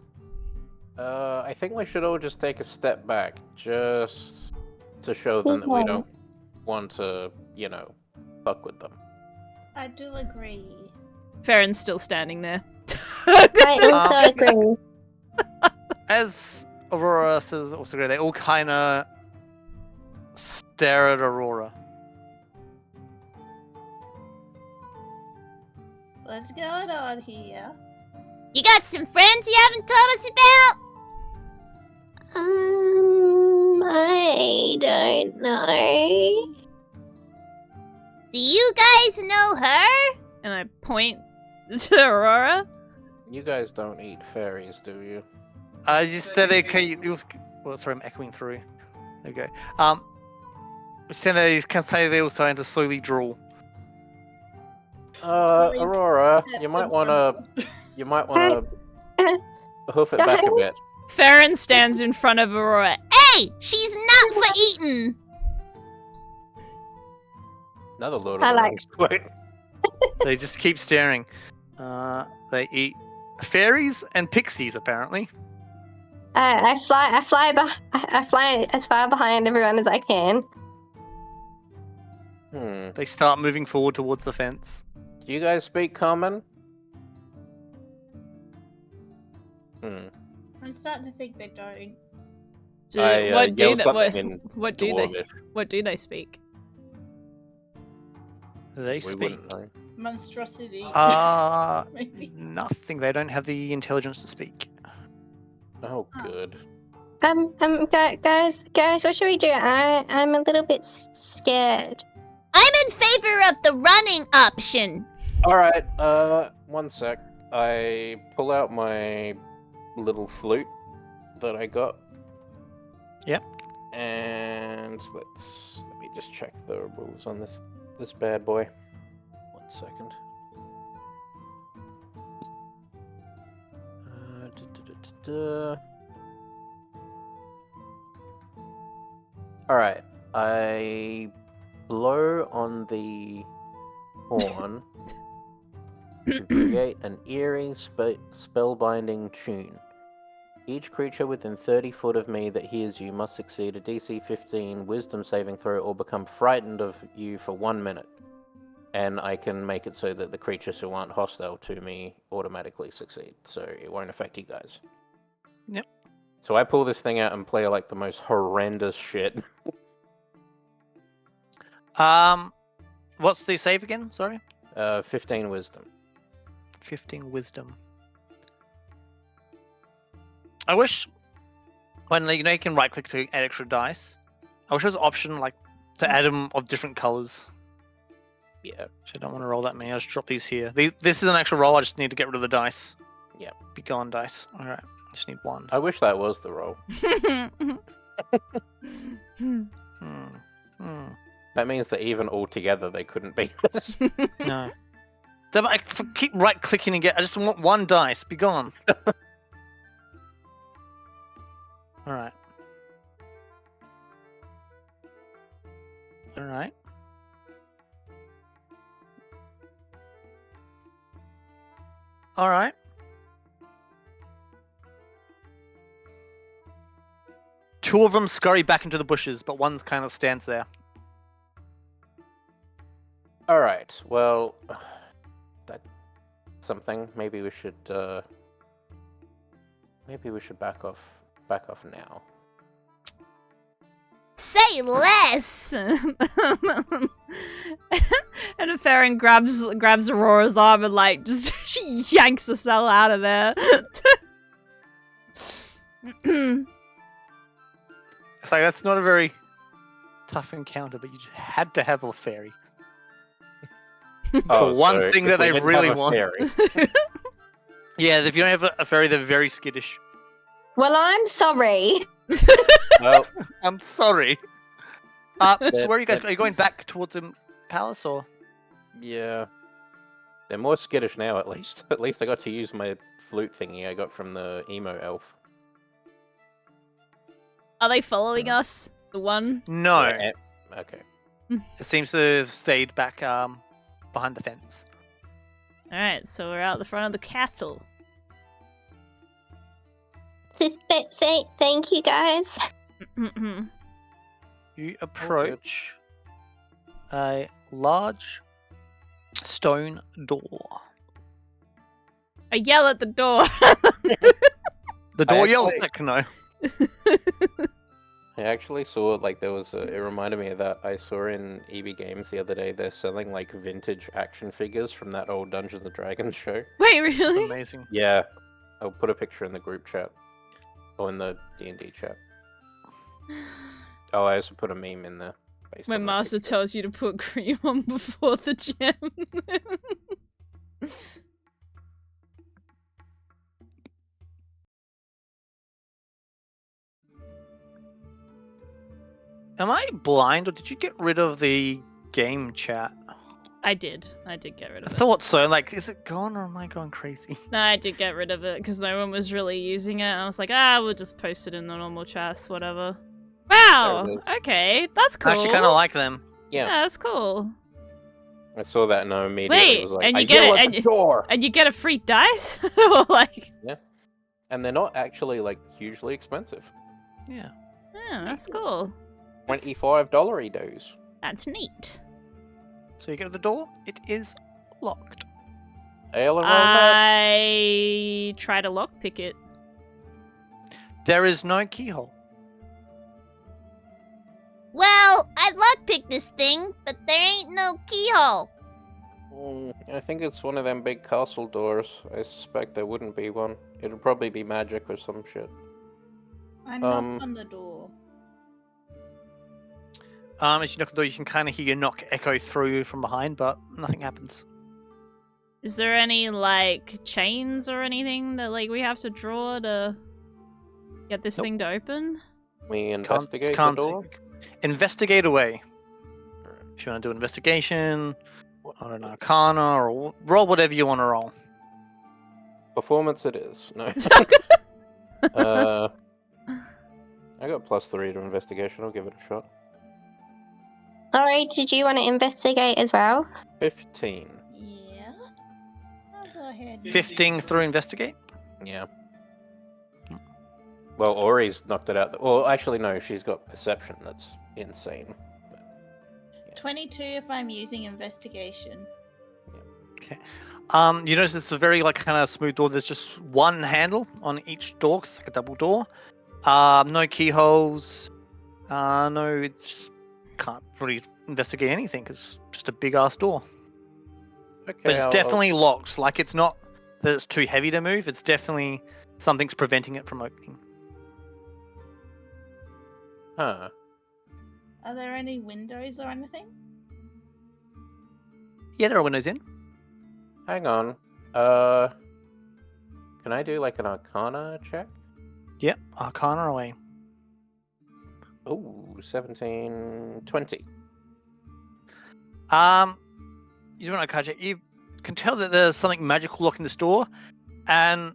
I think we should all just take a step back, just to show them that we Okay. don't want to, fuck with them. I do agree. Farron's still standing there. I also agree. As Aurora says, also agree, they all kind of stare at Aurora. What's going on here? You got some friends you haven't told us about? I don't know. Do you guys know her? And I point to Aurora. You guys don't eat fairies, do you? You said they well, sorry, I'm echoing through. There we go. Stand there, you can say they all starting to slowly drool. Aurora, you might wanna hoof it back a bit. Farron stands in front of Aurora. Hey, she's not for eating. Another load I of like- rings. Wait. They just keep staring. They eat fairies and pixies, apparently. I fly as far behind everyone as I can. They start moving forward towards the fence. Do you guys speak common? I'm starting to think they don't. What do they speak? They We speak. wouldn't know. Monstrosity. Maybe. Nothing. They don't have the intelligence to speak. Oh, good. Guys, what should we do? I'm a little bit scared. I'm in favor of the running option. Alright, one sec. I pull out my little flute that I got. Yep. And let me just check the rules on this bad boy. 1 second. Alright, I blow on the horn to create an eerie spellbinding tune. Each creature within 30 foot of me that hears you must succeed a DC 15 wisdom saving throw or become frightened of you for 1 minute. And I can make it so that the creatures who aren't hostile to me automatically succeed, so it won't affect you guys. Yep. So I pull this thing out and play like the most horrendous shit. What's the save again? Sorry. 15 wisdom. 15 wisdom. I wish when you can right click to add extra dice. I wish there was an option like to add them of different colors. Yeah. So I don't want to roll that many. I'll just drop these here. This is an actual roll. I just need to get rid of the dice. Yeah. Be gone, dice. All right. Just need one. I wish that was the roll. That means that even all together they couldn't beat us. No. I keep right clicking and get. I just want one dice. Be gone. All right. All right. All right. Two of them scurry back into the bushes, but one kind of stands there. All right. Well, that's something. Maybe we should back off now. Say less. And a Farron grabs Aurora's arm and like just she yanks the cell out of there. It's like that's not a very tough encounter, but you just had to have a fairy. Oh, the one so thing if that we they didn't really have a want. fairy- Yeah, if you don't have a fairy, they're very skittish. Well, I'm sorry. Well, I'm sorry. So That- where are you guys? that- Are you going back towards the palace or? yeah. They're more skittish now, at least. At least I got to use my flute thingy I got from the emo elf. Are they following us? The one? No, Yeah, okay. it seems to have stayed back behind the fence. Alright, so we're out the front of the castle. Thank you, guys. You approach a large stone door. I yell at the door. The door yells actually- back, no. I actually saw, like, there was it reminded me of that I saw in EB Games the other day. They're selling, like, vintage action figures from that old Dungeons & Dragons show. Wait, It's really? amazing. Yeah. I'll put a picture in the group chat. Or in the D&D chat. Oh, I also put a meme in there. Based My on that master picture. tells you to put cream on before the gem. Am I blind or did you get rid of the game chat? I did get rid I of it. thought so. Like, is it gone or am I going crazy? No, I did get rid of it because no one was really using it. I was like, we'll just post it in the normal chest, whatever. Wow. There it is. Okay, that's cool. I actually kind of like them. Yeah, Yeah. that's cool. I saw that and I immediately Wait, was like, and I you get yell it, at and the door! And you get a free dice? Or like, And they're not actually, like, hugely expensive. Yeah. yeah, that's cool. That's, $25 dues. that's neat. So you get to the door. It is locked. Ale and roll left. I try to lockpick it. There is no keyhole. Well, I'd lockpick this thing, but there ain't no keyhole. I think it's one of them big castle doors. I suspect there wouldn't be one. It'd probably be magic or some shit. I knock on the door. As you knock on the door, you can kind of hear your knock echo through from behind, but nothing happens. Is there any, like, chains or anything that, like, we have to draw to get this thing to open? We Can't investigate the see. door. Investigate away. If you want to do an investigation, or an arcana, or roll whatever you want to roll. Performance it is. No. I got +3 to investigation. I'll give it a shot. Alright, did you want to investigate as well? 15. Yeah. I'll go ahead. 15 through investigate. Yeah. Well, Ori's knocked it out. Well, actually, no. She's got perception. That's insane. 22 if I'm using investigation. Okay. You notice it's a very like kind of smooth door. There's just one handle on each door. 'Cause it's like a double door. No keyholes. No, it's can't really investigate anything because it's just a big ass door. Okay, But it's definitely locked. Like it's not that it's too heavy to move. It's definitely something's preventing it from opening. Huh. Are there any windows or anything? Yeah, there are windows in. Hang on. Can I do like an Arcana check? Yep, Arcana away. Oh, 17, 20. You don't know, Kaja. You can tell that there's something magical locking this door, and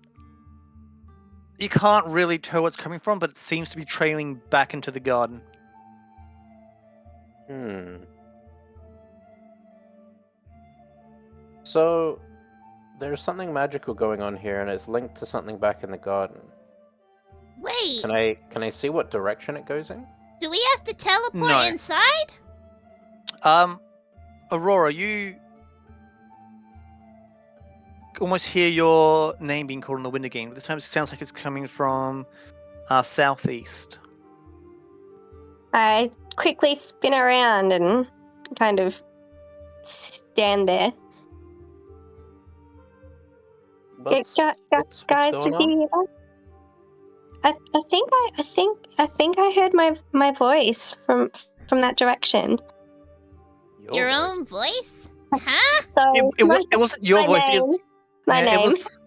you can't really tell where it's coming from, but it seems to be trailing back into the garden. So, there's something magical going on here, and it's linked to something back in the garden. Wait, Can I see what direction it goes in? do we have to teleport No. inside? Aurora, you almost hear your name being called in the window game, but this time it sounds like it's coming from southeast. I quickly spin around and kind of stand there. What's Guys, going did you on? hear that? I think I heard my voice from that direction. Your voice. own voice? Huh? So It wasn't your my voice. name. My It name. was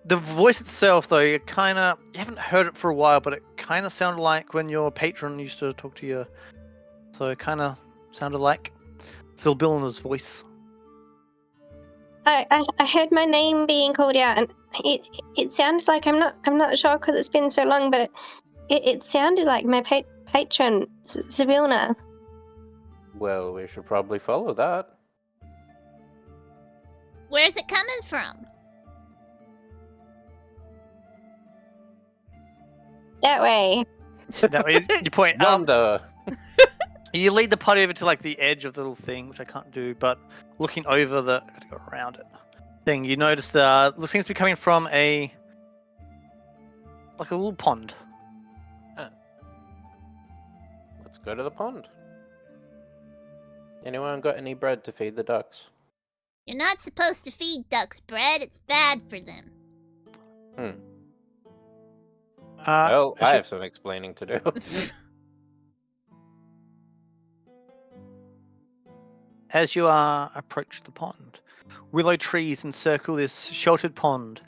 the voice itself, though. You haven't heard it for a while, but it kind of sounded like when your patron used to talk to you. So it kind of sounded like Sylbila's voice. I heard my name being called out, and it sounds like I'm not sure because it's been so long, but it sounded like my patron Sybilla. Well, we should probably follow that. Where's it coming from? That way. That way, you point. Yonder. You lead the party over to like the edge of the little thing, which I can't do, but looking over I gotta go around it. Thing, you notice it seems to be coming from a little pond. Let's go to the pond. Anyone got any bread to feed the ducks? You're not supposed to feed ducks bread. It's bad for them. Well, I have some explaining to do. As you approach the pond, willow trees encircle this sheltered pond.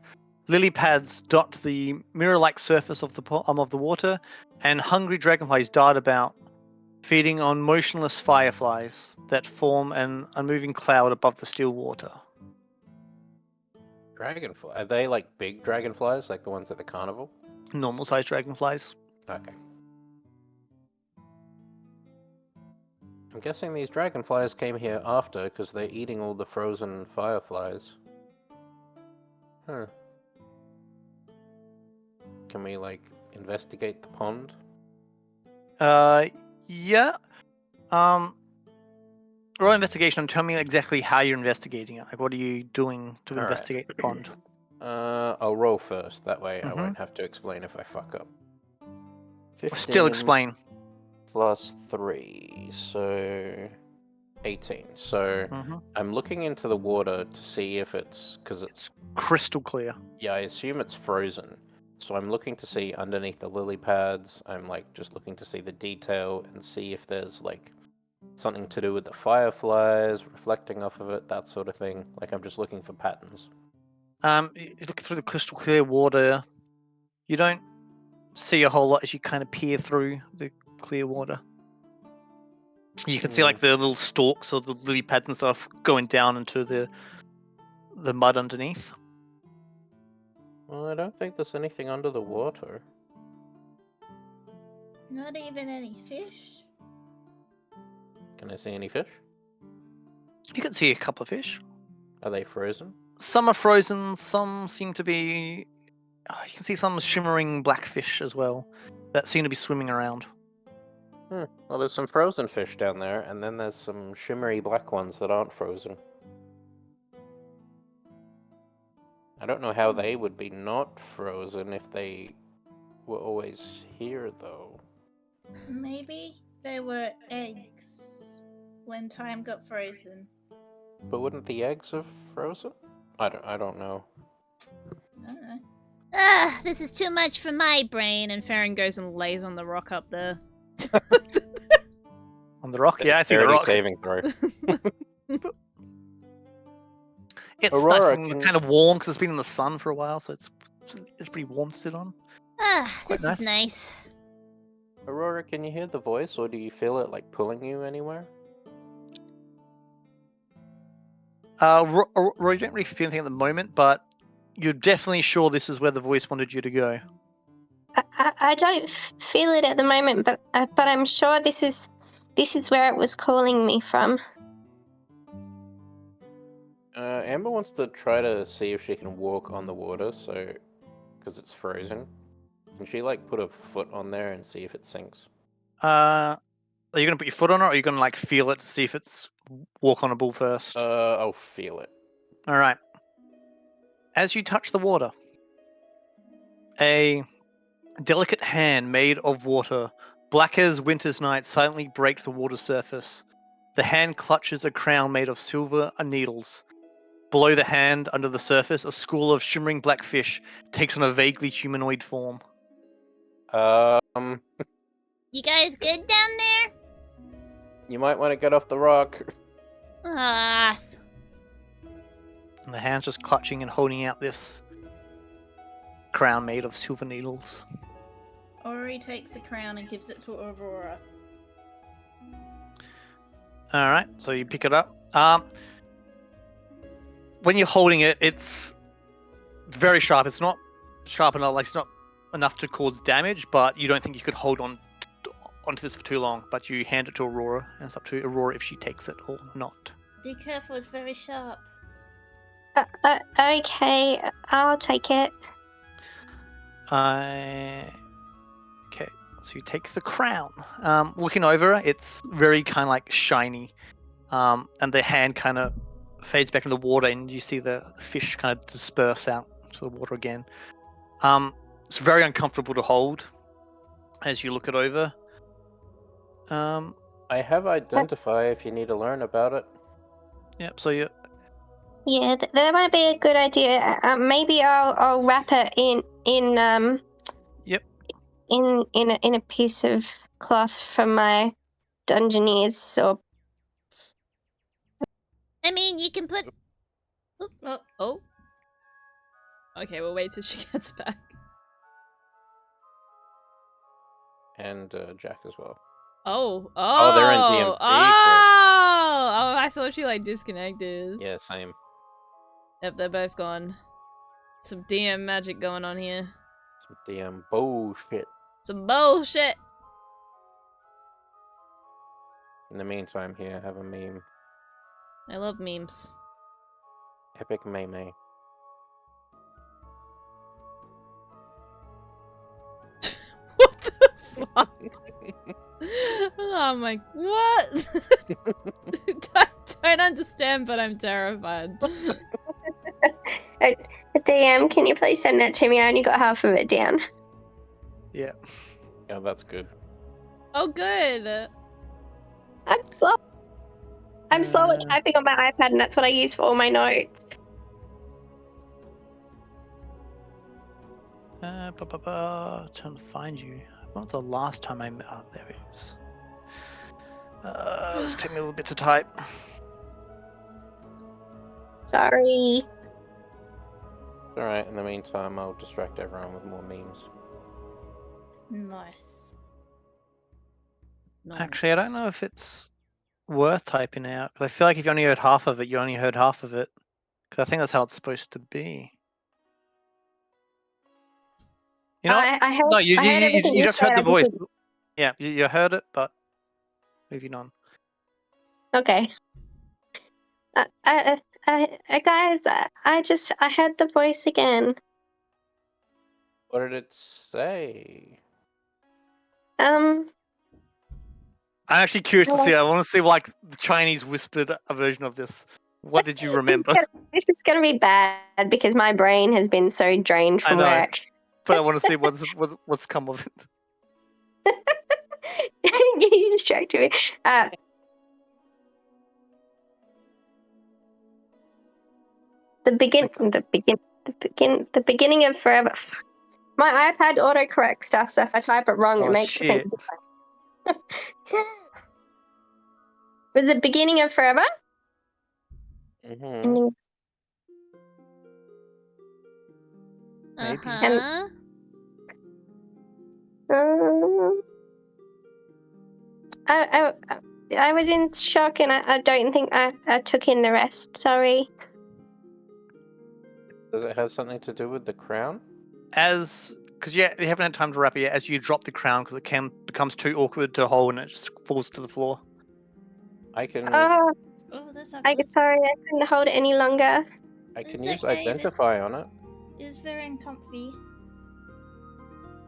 Lily pads dot the mirror-like surface of the water, and hungry dragonflies dart about, feeding on motionless fireflies that form an unmoving cloud above the still water. Dragonfly? Are they like big dragonflies, like the ones at the carnival? Normal-sized dragonflies. Okay. I'm guessing these dragonflies came here after, because they're eating all the frozen fireflies. Huh. Can we, like, investigate the pond? Yeah. Roll investigation and tell me exactly how you're investigating it. Like, what are you doing to Alright. investigate the pond? I'll roll first. That way I Mhm. won't have to explain if I fuck up. Still 15 explain. plus 3, so 18. So hmm I'm looking into the water to see if it's... Because It's crystal clear. yeah, I assume it's frozen. So I'm looking to see underneath the lily pads. I'm like just looking to see the detail and see if there's like something to do with the fireflies reflecting off of it, that sort of thing. Like I'm just looking for patterns. You look through the crystal clear water. You don't see a whole lot as you kind of peer through the clear water. You can see like the little stalks or the lily pads and stuff going down into the mud underneath. Well, I don't think there's anything under the water. Not even any fish. Can I see any fish? You can see a couple of fish. Are they frozen? Some are frozen. Some seem to be. You can see some shimmering black fish as well that seem to be swimming around. Well, there's some frozen fish down there, and then there's some shimmery black ones that aren't frozen. I don't know how they would be not frozen if they were always here, though. Maybe they were eggs when time got frozen. But wouldn't the eggs have frozen? I don't know. I don't know. Ugh, this is too much for my brain. And Farron goes and lays on the rock up there. On the rock? Yeah, I see the Dexterity rock. saving throw. It's Aurora, nice and can- kind of warm because it's been in the sun for a while, so it's pretty warm to sit on. Ah, Quite this is nice. Aurora, can you hear the voice, or do you feel it like pulling you anywhere? Roy, you don't really feel anything at the moment, but you're definitely sure this is where the voice wanted you to go. I don't feel it at the moment, but I'm sure this is where it was calling me from. Amber wants to try to see if she can walk on the water, so because it's frozen. Can she like put a foot on there and see if it sinks? Are you gonna put your foot on it, or are you gonna like feel it to see if it's walk on a ball first? I'll feel it. All right. As you touch the water, a delicate hand made of water, black as winter's night, silently breaks the water surface. The hand clutches a crown made of silver needles. Below the hand, under the surface, a school of shimmering black fish takes on a vaguely humanoid form. You guys good down there? You might want to get off the rock. Ah, And the hand's just clutching and holding out this crown made of silver needles. Ori takes the crown and gives it to Aurora. All right, so you pick it up. When you're holding it, it's very sharp. It's not sharp enough, like it's not enough to cause damage, but you don't think you could hold onto this for too long. But you hand it to Aurora, and it's up to Aurora if she takes it or not. Be careful, it's very sharp. Okay, I'll take it. Okay, so you take the crown. Looking over, it's very kind of like shiny, and the hand kind of fades back into the water, and you see the fish kind of disperse out to the water again. It's very uncomfortable to hold as you look it over. I have identify if you need to learn about it. Yep. So you. Yeah, that might be a good idea. Maybe I'll wrap it in Yep. in a piece of cloth from my Dungeoneers or. I mean, you can put. Oh. Okay, we'll wait till she gets back. And Jack as well. Oh, they're in DMC, Oh, I thought she like disconnected. Yeah, same. Yep, they're both gone. Some DM magic going on here. Some damn bullshit. Some bullshit. In the meantime, here, have a meme. I love memes. Epic meme. What the fuck? Oh my, what? don't understand, but I'm terrified. DM, can you please send that to me? I only got half of it down. Yeah. Yeah, that's good. Oh, good. I'm slow. I'm slow at Uh, typing on my iPad, and that's what I use for all my notes. Trying to find you. When was the last time I met? Oh, there it is. Let's take me a little bit to type. Sorry. Alright, in the meantime, I'll distract everyone with more memes. Nice. Actually, I don't know if it's worth typing out, because I feel like if you only heard half of it, you only heard half of it. Because I think that's how it's supposed to be. You know what? I heard, No, I heard everything you you just said. heard the I just voice. didn't- Yeah, you heard it, but moving on. Okay. Guys, I heard the voice again. What did it say? I'm actually curious to Hello. see. I want to see like the Chinese whispered a version of this. What did you remember? This is gonna be bad because my brain has been so drained I from know. work. But I want to see what's come of it. You distracted me. The beginning of forever. My iPad autocorrect stuff, so if I type it wrong, it Oh makes it seem shit! different. Was it beginning of forever? Mm-hmm. Ending- Maybe. Uh-huh. Um, I was in shock, and I don't think I took in the rest. Sorry. Does it have something to do with the crown? Because you haven't had time to wrap it yet, as you drop the crown, because it becomes too awkward to hold and it just falls to the floor. I can Oh, Oh, that's not I'm good. sorry. I couldn't hold it any longer. It's use okay, identify on it. It's very uncomfy.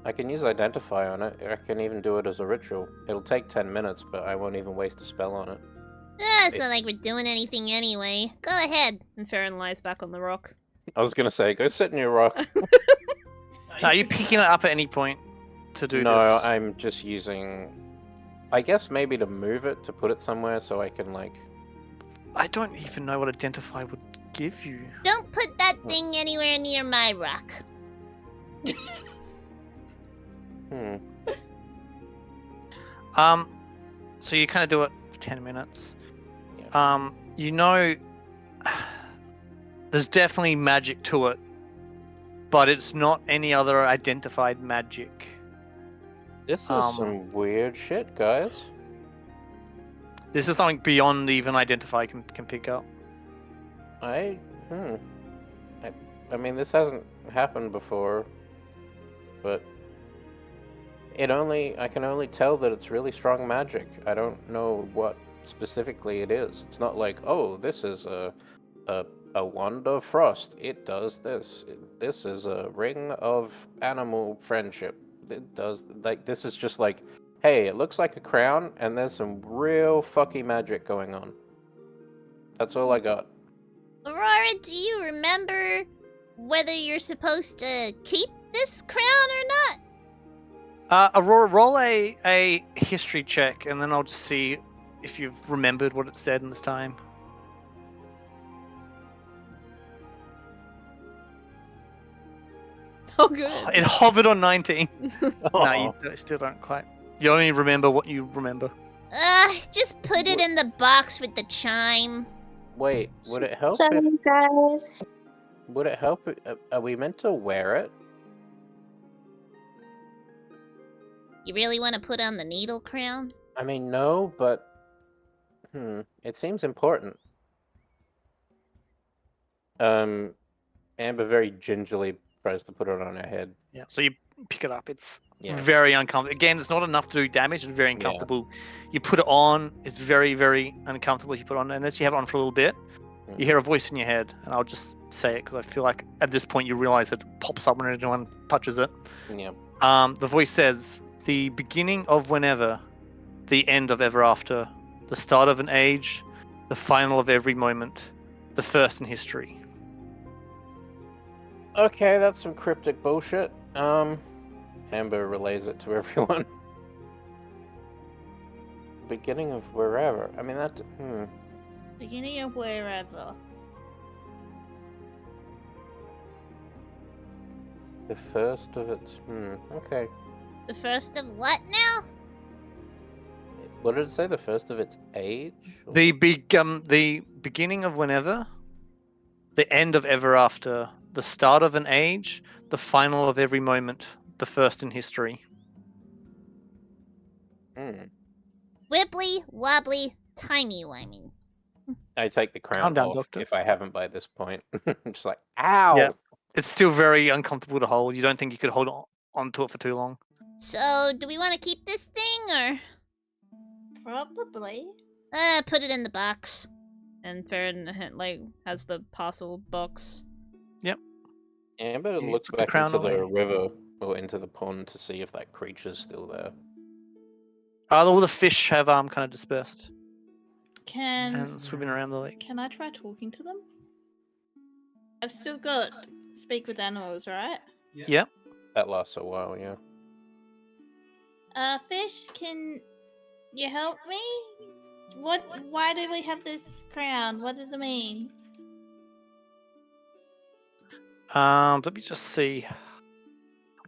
I can use identify on it. I can even do it as a ritual. It'll take 10 minutes, but I won't even waste a spell on it. It's not like we're doing anything anyway. Go ahead. And Farron lies back on the rock. I was gonna say, go sit in your rock. Are you picking it up at any point to do No, this? I'm just using... I guess maybe to move it, to put it somewhere so I can, like... I don't even know what identify would give you. Don't put that thing anywhere near my rock. So you kind of do it for 10 minutes. Yeah. You know, there's definitely magic to it, but it's not any other identified magic. This is some weird shit, guys. This is something beyond even identify can pick up. I mean, this hasn't happened before, but I can only tell that it's really strong magic. I don't know what specifically it is. It's not like, oh, this is a wand of frost. It does this. This is a ring of animal friendship. It does, like, this is just like, hey, it looks like a crown, and there's some real fucky magic going on. That's all I got. Aurora, do you remember whether you're supposed to keep this crown or not? Aurora, roll a history check, and then I'll just see if you've remembered what it said in this time. Oh, good. It hovered on 19. Oh. No, you still don't quite. You only remember what you remember. Just put it in the box with the chime. Wait, would it help Sorry, if... guys. Would it help? Are we meant to wear it? You really want to put on the needle crown? I mean, no, but... It seems important. Amber very gingerly tries to put it on her head. Yeah, so you pick it up. It's Yeah. Very uncomfortable. Again, it's not enough to do damage. It's very uncomfortable. You put it on, it's very, very uncomfortable. You put it on, and as you have it on for a little bit, you hear a voice in your head, and I'll just say it because I feel like at this point you realize it pops up when anyone touches it. Yeah. The voice says, "The beginning of whenever, the end of ever after, the start of an age, the final of every moment, the first in history." Okay, that's some cryptic bullshit. Amber relays it to everyone. Beginning of wherever. I mean, that. Beginning of wherever. The first of its. Okay. The first of what now? What did it say? The first of its age? Or- The beginning of whenever, the end of ever after, the start of an age, the final of every moment, the first in history. Wibbly, wobbly, timey-wimey. I take the crown Calm down, off Doctor. if I haven't by this point. I'm just like, ow! Yeah. It's still very uncomfortable to hold. You don't think you could hold on to it for too long. So, do we want to keep this thing, or...? Probably. Put it in the box. And Farron like has the parcel box. Amber You looks put the back crown into the away. river or into the pond to see if that creature's still there. All the fish have kind of dispersed Can and swimming around the lake. I try talking to them? I've still got speak with animals, right? Yeah. That lasts a while, yeah. Fish, can you help me? Why do we have this crown? What does it mean? Let me just see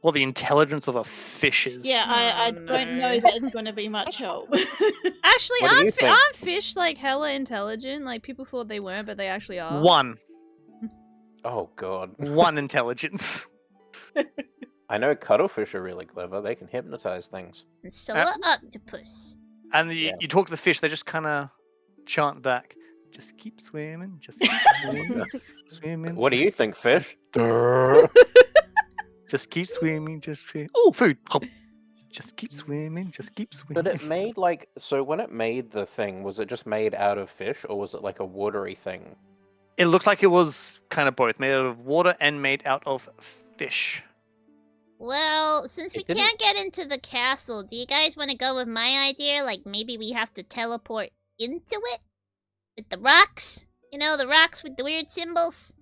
what the intelligence of a fish is. Yeah, I Oh, don't know no. that it's going to be much help. Actually, What do you think? aren't fish like hella intelligent? Like people thought they weren't, but they actually are. One Oh god. intelligence. I know cuttlefish are really clever. They can hypnotize things. And so Uh, are octopus. And Yeah. you talk to the fish, they just kind of chant back, "Just keep swimming, just keep swimming, just keep swimming." What do you think, fish? Just keep swimming, just swim. Oh, food. Hop. Just keep swimming, just keep swimming. But it made like so when it made the thing, was it just made out of fish or was it like a watery thing? It looked like it was kind of both, made out of water and made out of fish. Well, since we It didn't- can't get into the castle, do you guys want to go with my idea? Like, maybe we have to teleport into it? With the rocks? You know, the rocks with the weird symbols?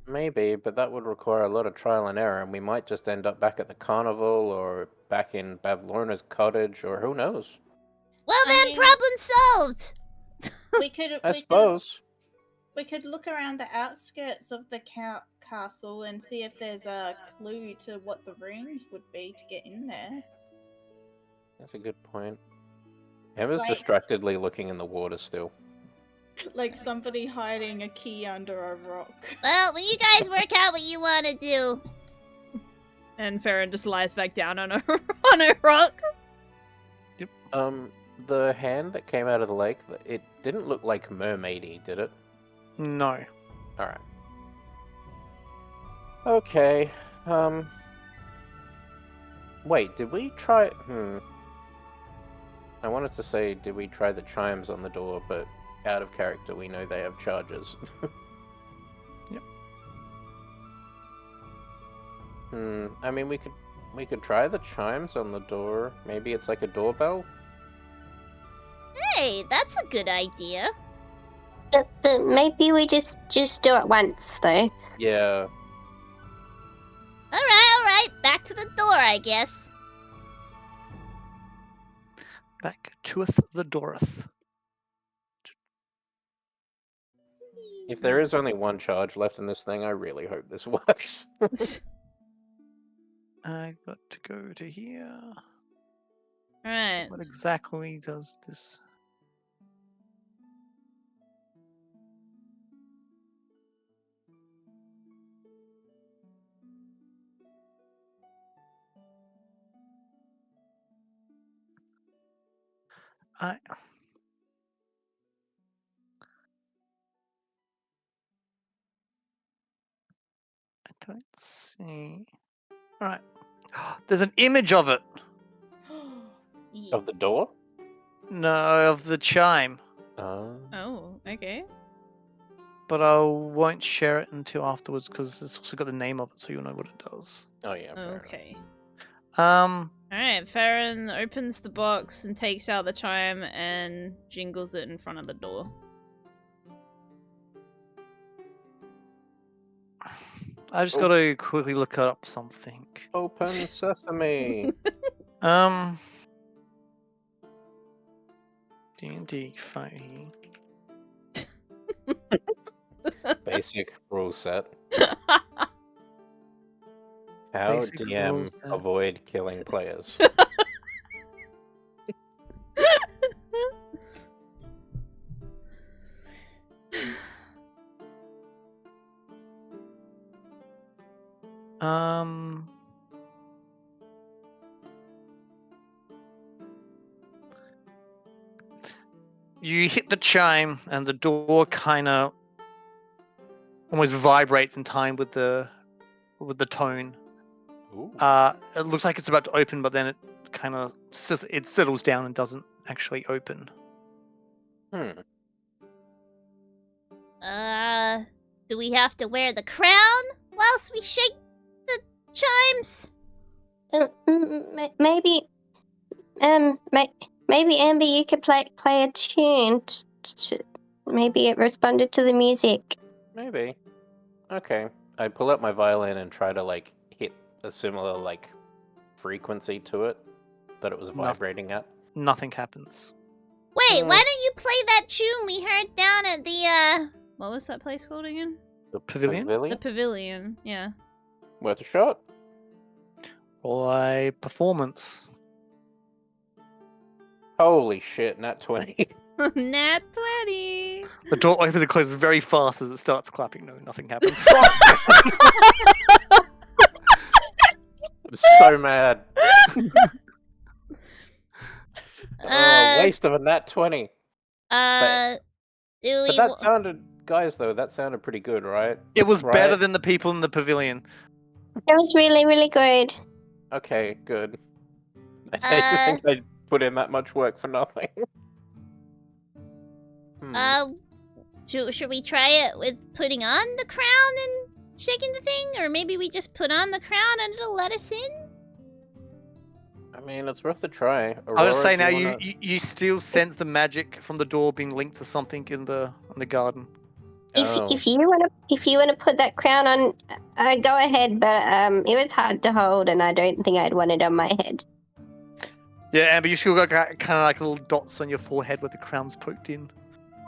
Maybe, but that would require a lot of trial and error, and we might just end up back at the carnival or back in Bavlorna's cottage, or who knows? Well I then, mean- problem solved! we could I suppose. we could look around the outskirts of the castle and see if there's a clue to what the rooms would be to get in there. That's a good point. Emma's Like- distractedly looking in the water still. Like somebody hiding a key under a rock. Well, will you guys work out what you want to do? And Farron just lies back down on a on a rock. The hand that came out of the lake, it didn't look like mermaidy, did it? No. Alright. Okay, Wait, did we try... I wanted to say, did we try the chimes on the door, but out of character we know they have charges. Yep. I mean, we could try the chimes on the door. Maybe it's like a doorbell? Hey, that's a good idea. But maybe we just do it once, though. Yeah. Alright, back to the door, I guess. Back toeth the dooreth. If there is only one charge left in this thing, I really hope this works. I got to go to here. Alright. What exactly does this? I don't see. All right. There's an image of it. Yeah. Of the door? No, of the chime. Oh, okay. But I won't share it until afterwards because it's also got the name of it, so you'll know what it does. Oh yeah. Fair enough. Okay. Um, Alright, Farron opens the box and takes out the chime and jingles it in front of the door. I just Oh. gotta quickly look up something. Open sesame. D&D phone. Basic rule set. How Basic DM rule set. avoid killing players. You hit the chime and the door kind of almost vibrates in time with the tone. Ooh. It looks like it's about to open, but then it kind of it settles down and doesn't actually open. Do we have to wear the crown whilst we shake the chimes? Maybe, maybe Amber, you could play a tune. Maybe it responded to the music. Maybe. Okay. I pull out my violin and try to like hit a similar like frequency to it that it was vibrating at. Nothing happens. Wait, why don't you play that tune we heard down at the What was that place called again? The Pavilion? The Pavilion, yeah. Worth a shot. Or a performance. Holy shit, nat 20. Nat 20! The door opens and closes very fast as it starts clapping. No, nothing happens. I'm so mad. Waste of a nat 20. do we But that sounded, guys, though, that sounded pretty good, right? It was Right? better than the people in the pavilion. It was really, really good. Okay, good. I hate to think I put in that much work for nothing. should we try it with putting on the crown and shaking the thing? Or maybe we just put on the crown and it'll let us in? I mean, it's worth a try. I'll just Aurora, say do now, wanna- you still sense the magic from the door being linked to something in the garden. If you wanna put that crown on, go ahead. But it was hard to hold, and I don't think I'd want it on my head. Yeah, Amber, you still got kind of like little dots on your forehead where the crown's poked in.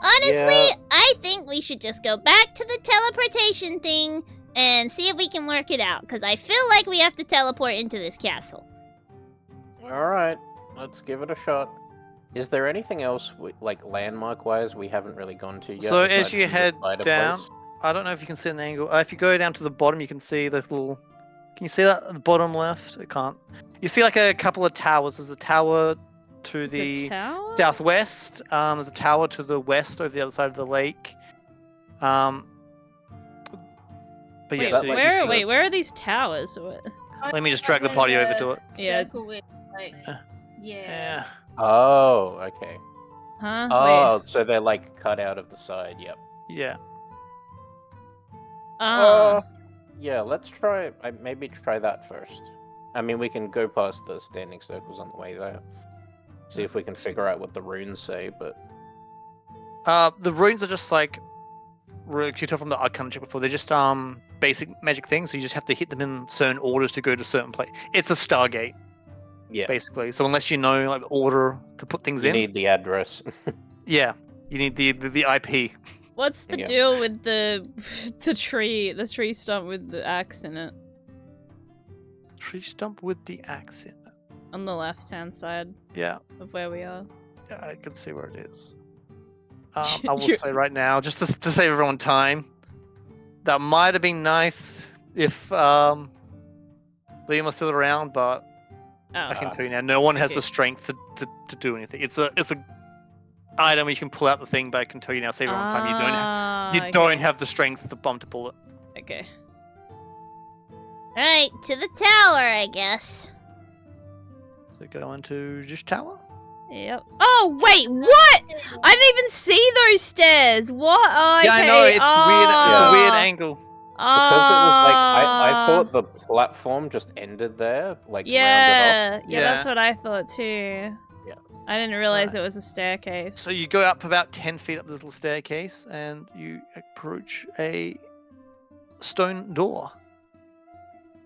Honestly, Yeah. I think we should just go back to the teleportation thing and see if we can work it out. Because I feel like we have to teleport into this castle. Alright, let's give it a shot. Is there anything else, like landmark-wise, we haven't really gone to yet? So as aside you from the head spider down, place? I don't know if you can see an angle. If you go down to the bottom, you can see the little. Can you see that at the bottom left? I can't. You see like a couple of towers. There's a tower to Is it the tower? southwest. There's a tower to the west over the other side of the lake. But yeah, Wait, that so like- you see where are these towers? Let me just drag the Where party over to it. Yeah. circle with, like, yeah. Yeah. Oh, okay. Huh? Oh, so they're like cut out of the side, yep. Yeah. Wait. Yeah, let's try, maybe try that first. I mean, we can go past the standing circles on the way there. See if we can figure out what the runes say, but... The runes are just like you told from the Arcana check before. They're just basic magic things. So you just have to hit them in certain orders to go to certain place. It's a Stargate, Yeah, basically. So unless you know like the order to put things you in, need the address. yeah, you need the IP. What's the Yeah. deal with the tree stump with the axe in it Tree stump with the axe in it. on the left-hand side Yeah, of where we are? yeah, I can see where it is. I will say right now, just to save everyone time, that might have been nice if Liam was still around, but I can tell you now, no one has okay. the strength to do anything. It's a item you can pull out the thing, but I can tell you now, save everyone time. You don't have the strength to pull it. Okay. Right, to the tower, I guess. So go into just tower. Yep. Oh wait, what? I didn't even see those stairs. What? Oh, okay. Yeah, I know. It's weird. It's a weird Oh. angle. Because it was like I Ah. thought the platform just ended there, like rounded Yeah, yeah, that's Yeah. what I thought too. Yeah. I didn't realize Right. it was a staircase. So you go up about 10 feet up this little staircase, and you approach a stone door.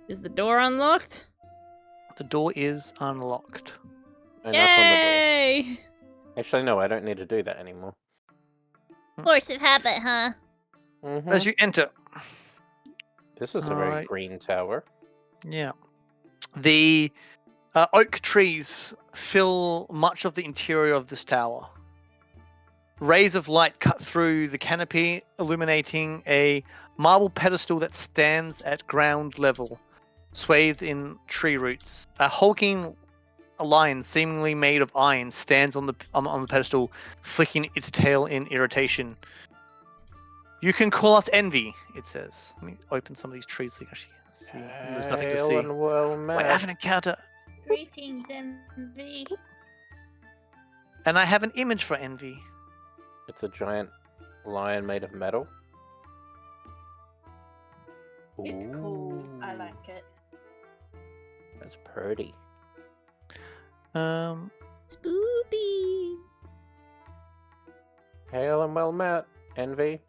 Is the door unlocked? The door is unlocked. off. I knock on the door. Yay! Actually, no, I don't need to do that anymore. Force of habit, huh? Mm-hmm. As you enter, This is a very Alright. green tower. yeah, the oak trees fill much of the interior of this tower. Rays of light cut through the canopy, illuminating a marble pedestal that stands at ground level, swathed in tree roots. A hulking lion, seemingly made of iron, stands on the pedestal, flicking its tail in irritation. You can call us Envy, it says. Let me open some of these trees so you can actually see. There's nothing to Hail see. and well Wait, met. I have an encounter, Greetings, Envy. and I have an image for Envy. It's a giant lion made of metal. It's cool. I Ooh, like it. That's pretty. Spoopy. Hail and well met, Envy.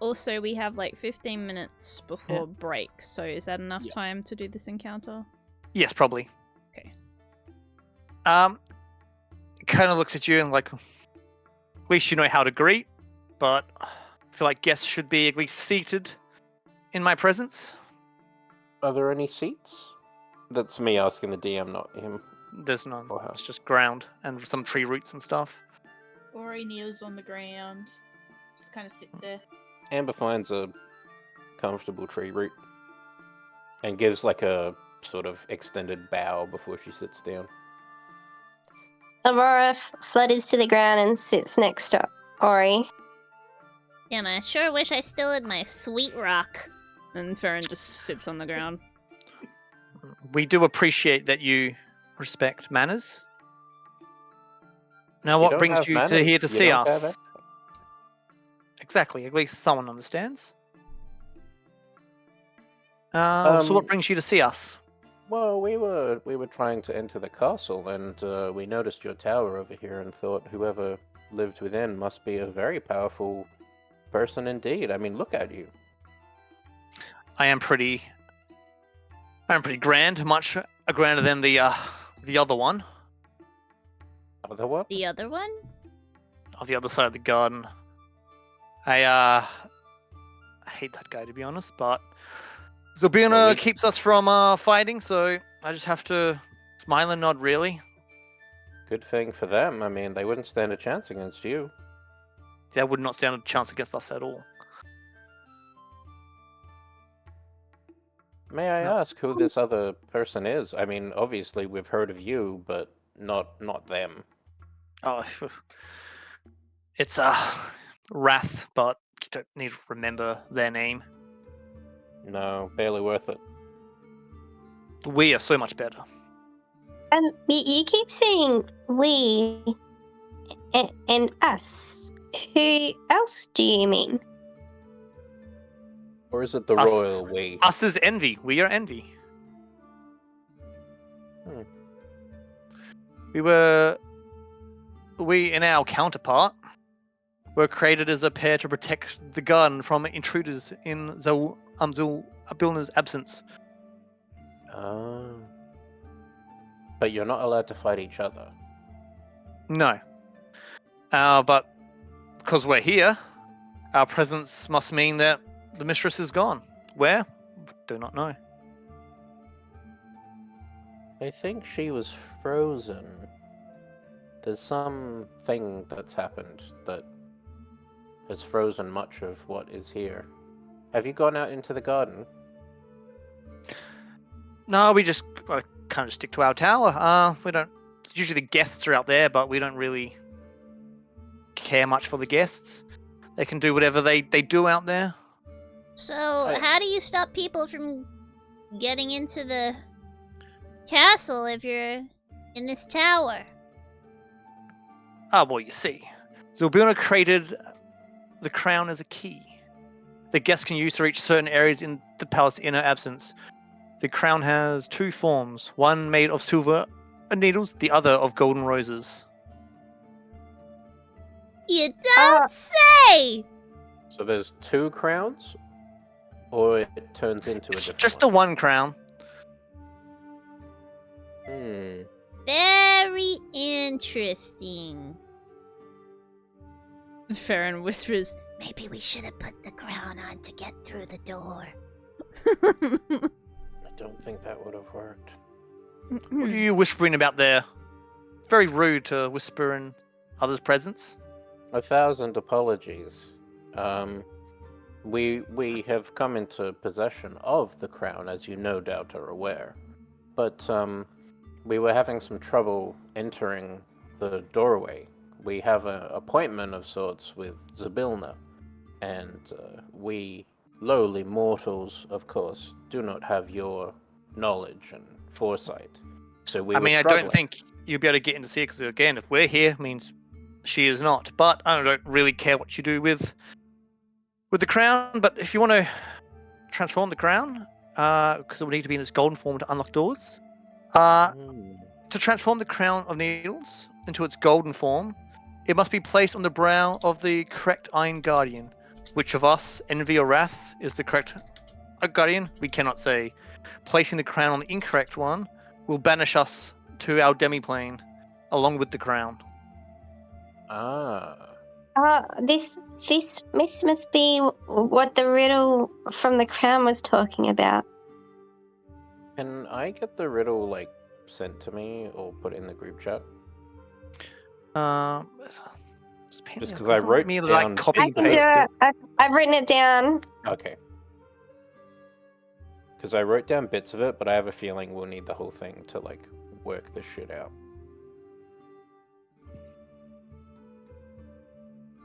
Also, we have like 15 minutes before break, so is that enough time to do this encounter? Yes, probably. Okay. Kind of looks at you and like, at least you know how to greet, but I feel like guests should be at least seated in my presence. Are there any seats? That's me asking the DM, not him. There's none. Or her. It's just ground and some tree roots and stuff. Ori kneels on the ground. Just kind of sits there. Amber finds a comfortable tree root and gives like a sort of extended bow before she sits down. Aurora flutters to the ground and sits next to Ori. Damn, I sure wish I still had my sweet rock. And Farron just sits on the ground. We do appreciate that you respect manners. Now, If you what don't brings have you to manners, here to you see don't have us? it. Exactly. At least someone understands. So what brings you to see us? Well, we were trying to enter the castle, and we noticed your tower over here, and thought whoever lived within must be a very powerful person indeed. I mean, look at you. I'm pretty grand, much grander than the other one Other one? The other one? on the other side of the garden. I hate that guy, to be honest, but Zobina Well, we- keeps us from fighting, so I just have to smile and nod, really. Good thing for them. I mean, they wouldn't stand a chance against you. They would not stand a chance against us at all. May I No. ask who this other person is? I mean, obviously we've heard of you, but not them. Oh, it's Wrath, but you don't need to remember their name. No, barely worth it. We are so much better. You keep saying we and us. Who else do you mean? Or is it the Us. royal we? Us is Envy. We are Envy. Hmm. We and our counterpart were created as a pair to protect the garden from intruders in Bilna's absence. Oh. But you're not allowed to fight each other. No. But because we're here, our presence must mean that the mistress is gone. Where? Do not know. I think she was frozen. There's something that's happened that has frozen much of what is here. Have you gone out into the garden? No, we just kind of stick to our tower. We don't. Usually the guests are out there, but we don't really care much for the guests. They can do whatever they do out there. So, how do you stop people from getting into the castle if you're in this tower? Ah, well, you see. So Bilna created the crown as a key. The guests can use to reach certain areas in the palace in her absence. The crown has two forms, one made of silver needles, the other of golden roses. You don't say! So there's two crowns? Or it turns into a It's different just one? the one crown. Very interesting. Farron whispers, Maybe we should have put the crown on to get through the door. I don't think that would have worked. What are you whispering about there? It's very rude to whisper in others' presence. 1,000 apologies. We have come into possession of the crown, as you no doubt are aware. But we were having some trouble entering the doorway. We have an appointment of sorts with Zybilna, and we lowly mortals, of course, do not have your knowledge and foresight. So we I were mean, I struggling. don't think you'll be able to get in to see it, because again, if we're here, means she is not. But I don't really care what you do with the crown. But if you want to transform the crown, because it would need to be in its golden form to unlock doors. To transform the crown of needles into its golden form, it must be placed on the brow of the correct Iron Guardian. Which of us, Envy or Wrath, is the correct Guardian? We cannot say. Placing the crown on the incorrect one will banish us to our demiplane, along with the crown. This must be what the riddle from the crown was talking about. Can I get the riddle, like, sent to me or put in the group chat? Just because I wrote me, down like, copy I and can do paste it. it. I've written it down. Okay. Because I wrote down bits of it, but I have a feeling we'll need the whole thing to, like, work this shit out.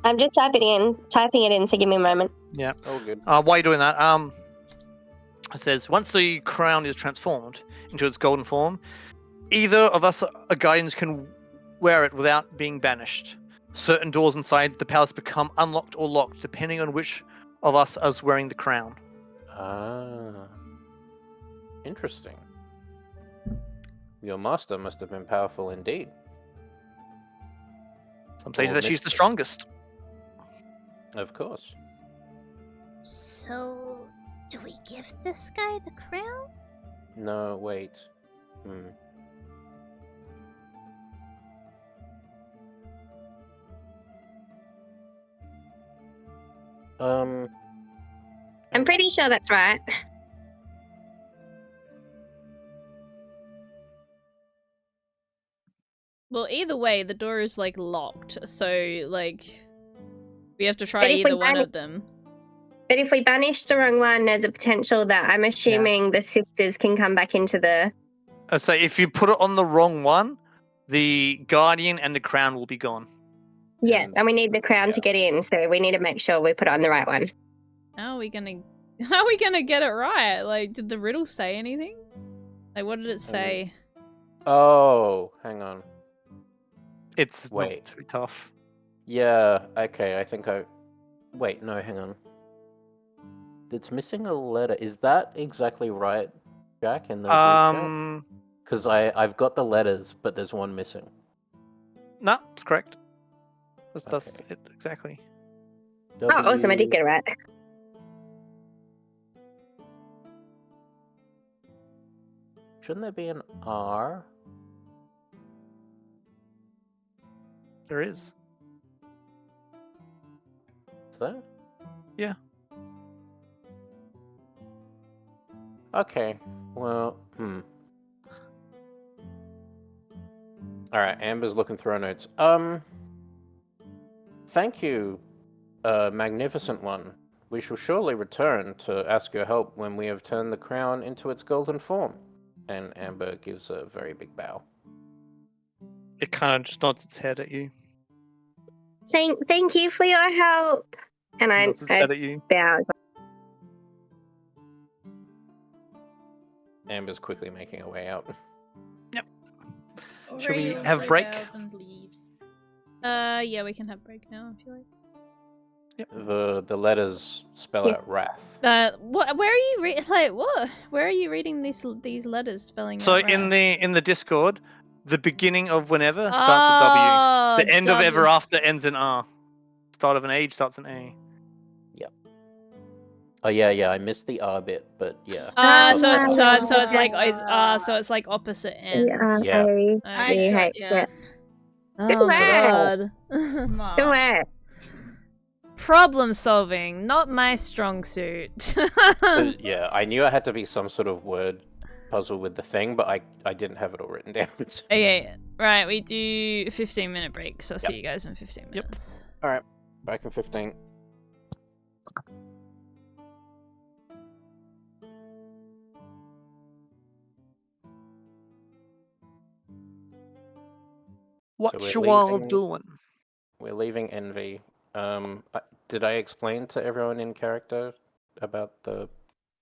I'm just typing it in, so give me a moment. Yeah. Oh, good. While you're doing that, it says, once the crown is transformed into its golden form, either of us guardians can wear it without being banished. Certain doors inside the palace become unlocked or locked, depending on which of us is wearing the crown. Interesting. Your master must have been powerful indeed. Some say Or that she's the mystic. strongest. Of course. So, do we give this guy the crown? No, wait. I'm pretty sure that's right. well, either way, the door is like locked, so like we have to try But if we either one ban- of them. But if we banish the wrong one, there's a potential that I'm assuming the sisters can come back into the. I'd say if you put it on the wrong one, the guardian and the crown will be gone. Yeah, And- and we need the crown yeah. to get in, so we need to make sure we put it on the right one. How are we gonna get it right? Like, did the riddle say anything? Like, what did it say? Oh, hang on. It's Wait. not too tough. Yeah, okay, I think I... Wait, no, hang on. It's missing a letter. Is that exactly right, Jack, in the group chat? Because I've got the letters, but there's one missing. No, it's correct. That's Okay. it exactly. Oh, awesome! I did get it right. Shouldn't there be an R? There is. Is there? Yeah. Okay, well, Alright, Amber's looking through her notes. Thank you, magnificent one. We shall surely return to ask your help when we have turned the crown into its golden form. And Amber gives a very big bow. It kind of just nods its head at you. Thank you for your help. And I Nods its head at you. bow. Amber's quickly making her way out. Should we Orioles, have break? Odell's, and leaves. Yeah, we can have break now if you like. The letters spell out wrath. What? Where are you like what? Where are you reading these letters spelling? So out in wrath? the Discord, the beginning of whenever starts with W. The end of ever after ends in R. Start of an age starts in A. Yep. Oh yeah, I missed the R bit, but yeah. So it's like opposite ends. Yeah. Okay. Yeah. Oh Good god. Smart. Good work. Problem solving, not my strong suit. Yeah, I knew it had to be some sort of word puzzle with the thing, but I didn't have it all written down. Okay, right, we do 15-minute break, so I'll see you guys in 15 Yep. minutes. Alright, back in 15. What we're you all leaving- doing? We're leaving Envy. Did I explain to everyone in character about the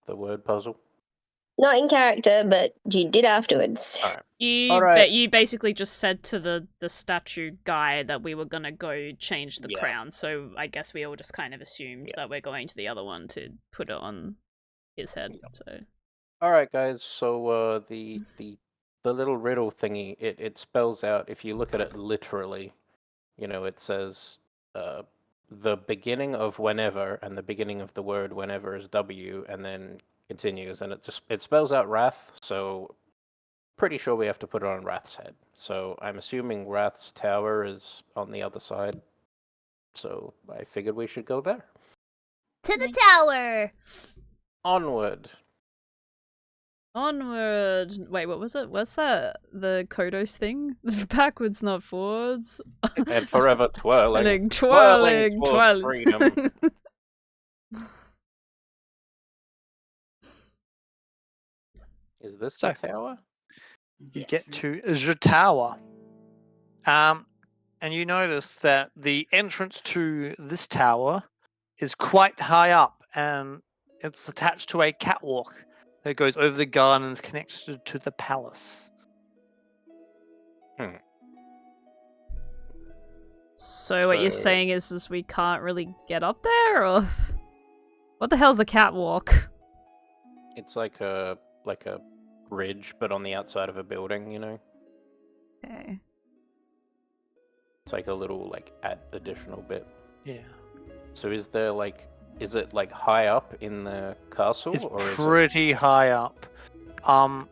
word puzzle? Not in character, but you did afterwards. Alright. You basically just said to the statue guy that we were gonna go change the Yeah. crown, so I guess we all just kind of assumed that we're going to the other one to put it on his head. So Alright guys, so the little riddle thingy, it spells out, if you look at it literally, it says the beginning of whenever and the beginning of the word whenever is W and then continues, and it spells out wrath, so pretty sure we have to put it on Wrath's head. So I'm assuming Wrath's tower is on the other side. So I figured we should go there. To the tower! Onward. onward. Wait, what was it? What's that? The Kodos thing? Backwards, not forwards. And forever twirling. Twirling, towards freedom. Is this the tower? You get to the tower. And you notice that the entrance to this tower is quite high up, and it's attached to a catwalk that goes over the gardens connected to the palace. So what you're saying is we can't really get up there, or what the hell's a catwalk? It's like a ridge, but on the outside of a building. Okay. It's like a little additional bit. Yeah. So is it high up in the castle, It's or is pretty high up. I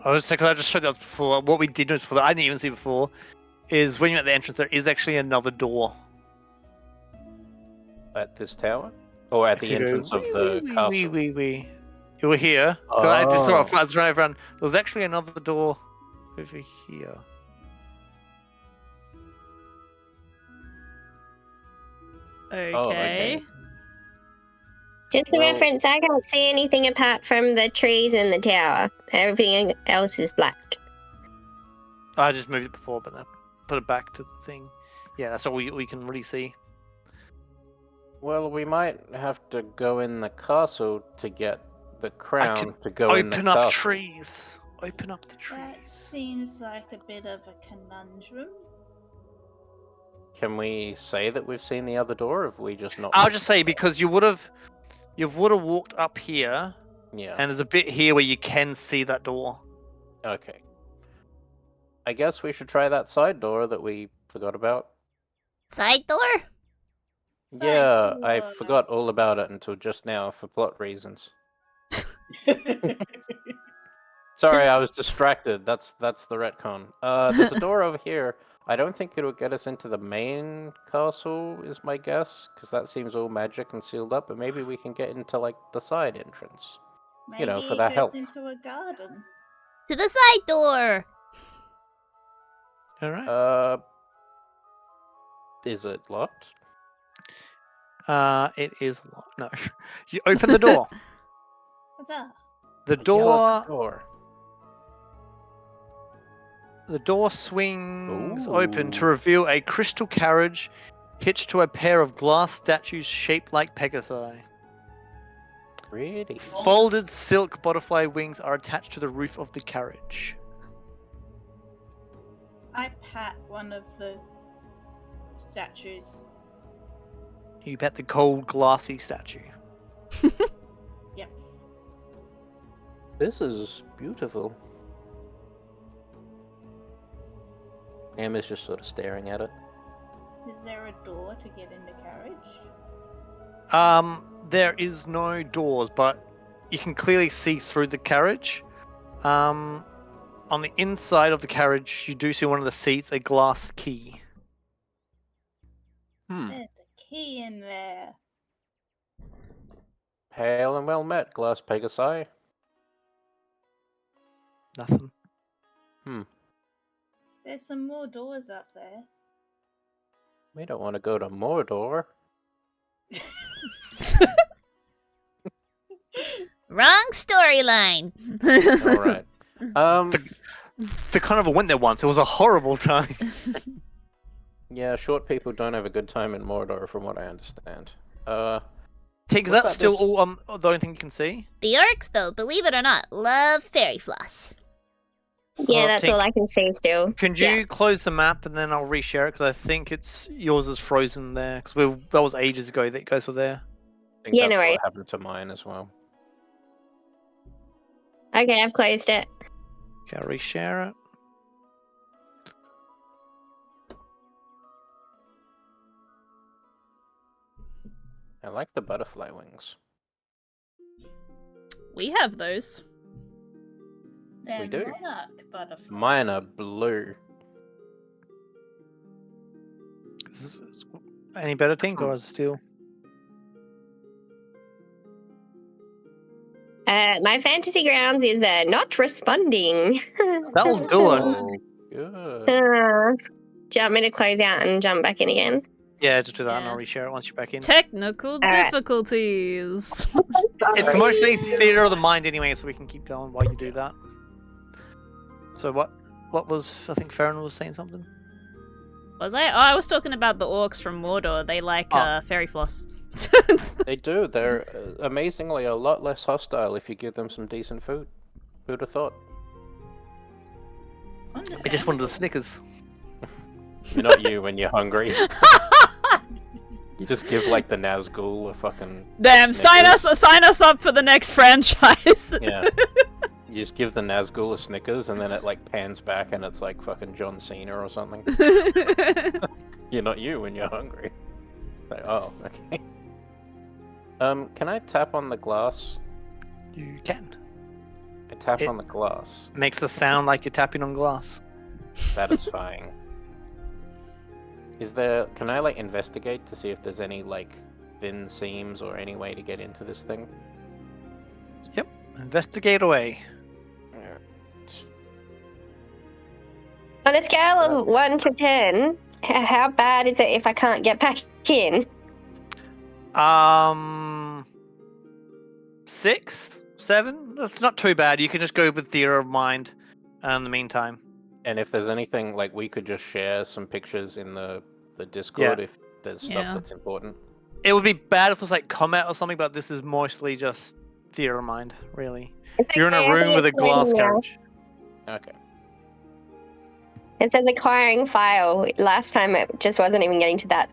was because I just showed that before. What we did notice before that I didn't even see before is when you're at the entrance, there is actually another door. at this tower, or at the entrance of the castle? You were here. 'Cause I just saw it. I was running around. There was actually another door over here. Okay. Just for Well- reference, I can't see anything apart from the trees and the tower. Everything else is black. I just moved it before, but I put it back to the thing. Yeah, that's all we can really see. Well, we might have to go in the castle to get the crown to go in the Open up castle. trees. Open up the That trees. seems like a bit of a conundrum. Can we say that we've seen the other door, or have we just not? I'll just say because you would have walked up here, Yeah. and there's a bit here where you can see that door. Okay. I guess we should try that side door that we forgot about. Side door? Yeah, I door. forgot all about it until just now for plot reasons. Sorry, I was distracted. That's the retcon. There's a door over here. I don't think it'll get us into the main castle, is my guess, because that seems all magic and sealed up. But maybe we can get into the side entrance. Maybe for that it help. goes into a garden. To the side door! All right. Is it locked? It is locked. No, you open the door. What's that? The Yell at door. The door swings open to Ooh. reveal a crystal carriage hitched to a pair of glass statues shaped like Pegasi. Pretty. Folded silk butterfly wings are attached to the roof of the carriage. I pat one of the statues. You bet the cold, glassy statue. Yep. This is beautiful. Emma's just sort of staring at it. Is there a door to get in the carriage? There is no doors, but you can clearly see through the carriage. On the inside of the carriage, you do see one of the seats a glass key. There's a key in there. Hail and well met, Glass Pegasi. Nothing. There's some more doors up there. We don't want to go to Mordor. Wrong storyline. Alright. They kind of went there once. It was a horrible time. Yeah, short people don't have a good time in Mordor, from what I understand. Tig, is What that about still this- all the only thing you can see? The orcs, though, believe it or not, love fairy floss. Yeah, Oh, that's Tink, all I can see still. Can you close the map and then I'll reshare it? Because I think it's yours is frozen there. Because that was ages ago that you guys were there. I think Yeah, that's no worries. what happened to mine as well. Okay, I've closed it. Okay, I'll reshare it. I like the butterfly wings. We have those. They're We do. monarch butterflies. Mine are blue. Is this any better, Tink, or is it still? My fantasy grounds is not responding. That'll do it. Oh, good. Do you want me to close out and jump back in again? Yeah, just do that and Yeah. I'll reshare it once you're back in. Technical Alright. difficulties. It's mostly theater of the mind anyway, so we can keep going while you do that. So what was, I think Farron was saying something? Was I? Oh, I was talking about the orcs from Mordor. They like Oh. fairy floss. They do. They're amazingly a lot less hostile if you give them some decent food. Who'd have thought? I just wanted a Snickers. You're not you when you're hungry. You just give like the Nazgul a fucking. Damn! Sign Snickers. us up for the next franchise. Yeah. You just give the Nazgul a Snickers and then it like pans back and it's like fucking John Cena or something. You're not you when you're hungry. Like, oh, okay. Can I tap on the glass? You can. I tap It- on the glass. Makes a sound like you're tapping on glass. Satisfying. Is there? Can I like investigate to see if there's any like thin seams or any way to get into this thing? Yep. Investigate away. On a scale of 1 to 10, how bad is it if I can't get back in? 6, 7. That's not too bad. You can just go with theater of mind. In the meantime. And if there's anything like we could just share some pictures in the Discord if there's stuff Yeah. that's important. It would be bad if it was like combat or something, but this is mostly just theater of mind, really. It's You're in okay, a I room think with a it's glass loading now. carriage. Okay. It says acquiring file. Last time it just wasn't even getting to that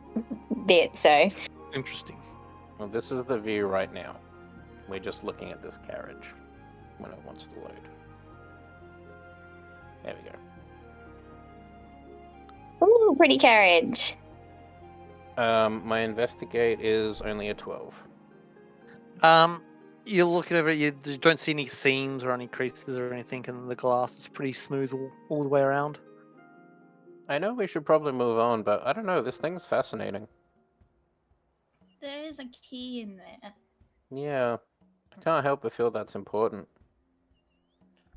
bit, so. Interesting. Well, this is the view right now. We're just looking at this carriage when it wants to load. There we go. Ooh, pretty carriage. My investigate is only a 12. You look at it, you don't see any seams or any creases or anything in the glass. It's pretty smooth all the way around. I know we should probably move on, but I don't know. This thing's fascinating. There is a key in there. Yeah, I can't help but feel that's important.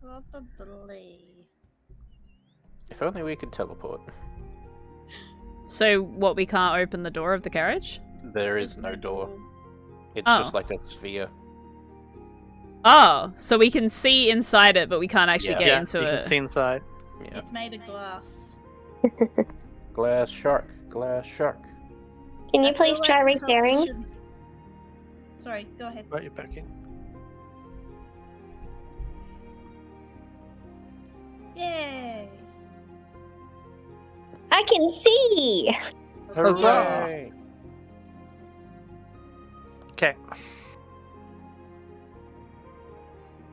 Probably. If only we could teleport. So what? We can't open the door of the carriage? There is no door. It's Oh. just like a sphere. Oh, so we can see inside it, but we can't actually Yeah. get into you it. can see inside. Yeah. It's made of glass. Glass shark. Glass shark. Can I you feel please like try we probably resharing? should- Sorry, go ahead. Right, you're back in. can see! Hooray! Okay.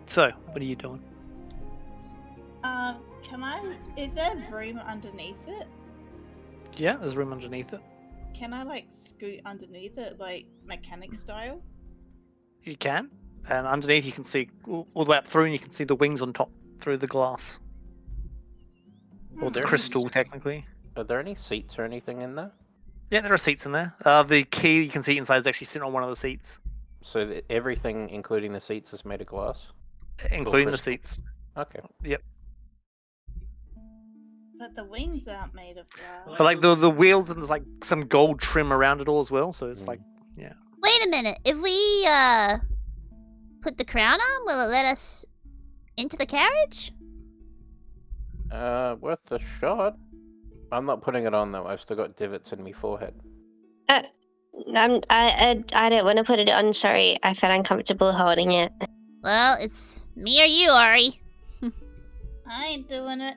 So, what are you doing? Can I? Is there room underneath it? Yeah, there's room underneath it. Can I like scoot underneath it, like mechanic style? You can. And underneath you can see all the way up through, and you can see the wings on top through the glass. Or the There is- crystal, technically. Are there any seats or anything in there? Yeah, there are seats in there. The key you can see inside is actually sitting on one of the seats. So everything, including the seats, is made of glass? Including the crystal. seats. Okay. Yep. But the wings aren't made of glass. But like the wheels, and there's like some gold trim around it all as well, so it's like, yeah. Wait a minute. If we put the crown on, will it let us into the carriage? Worth a shot. I'm not putting it on though. I've still got divots in my forehead. I don't want to put it on, sorry. I felt uncomfortable holding it. Well, it's me or you, Ari. I ain't doing it.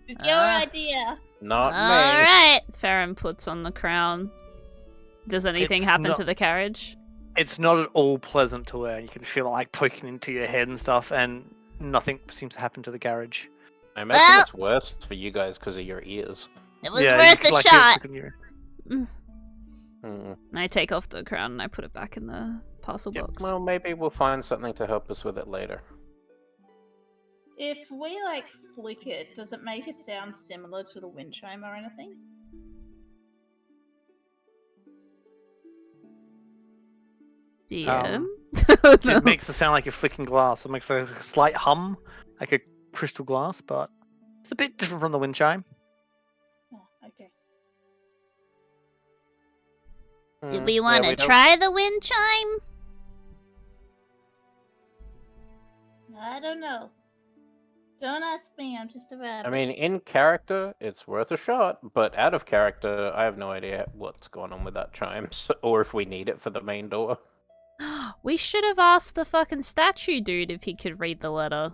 It's your idea. Not me. Alright. Farron puts on the crown. Does anything It's happen not- to the carriage? It's not at all pleasant to wear. You can feel it like poking into your head and stuff, and nothing seems to happen to the carriage. I imagine Well- it's worse for you guys because of your ears. It was Yeah, you worth feel a like you're shot. stuck in your- Mm. Hmm. I take off the crown and I put it back in the parcel Yep. box. Well, maybe we'll find something to help us with it later. If we like flick it, does it make it sound similar to the wind chime or anything? DM? It makes it sound like you're flicking glass. It makes like a slight hum, like a crystal glass, but it's a bit different from the wind chime. Oh, okay. Did Hmm, we yeah, want to don't- try the wind chime? I don't know. Don't ask me, I'm just a rabbit. I mean, in character, it's worth a shot, but out of character, I have no idea what's going on with that chime, or if we need it for the main door. We should have asked the fucking statue dude if he could read the letter.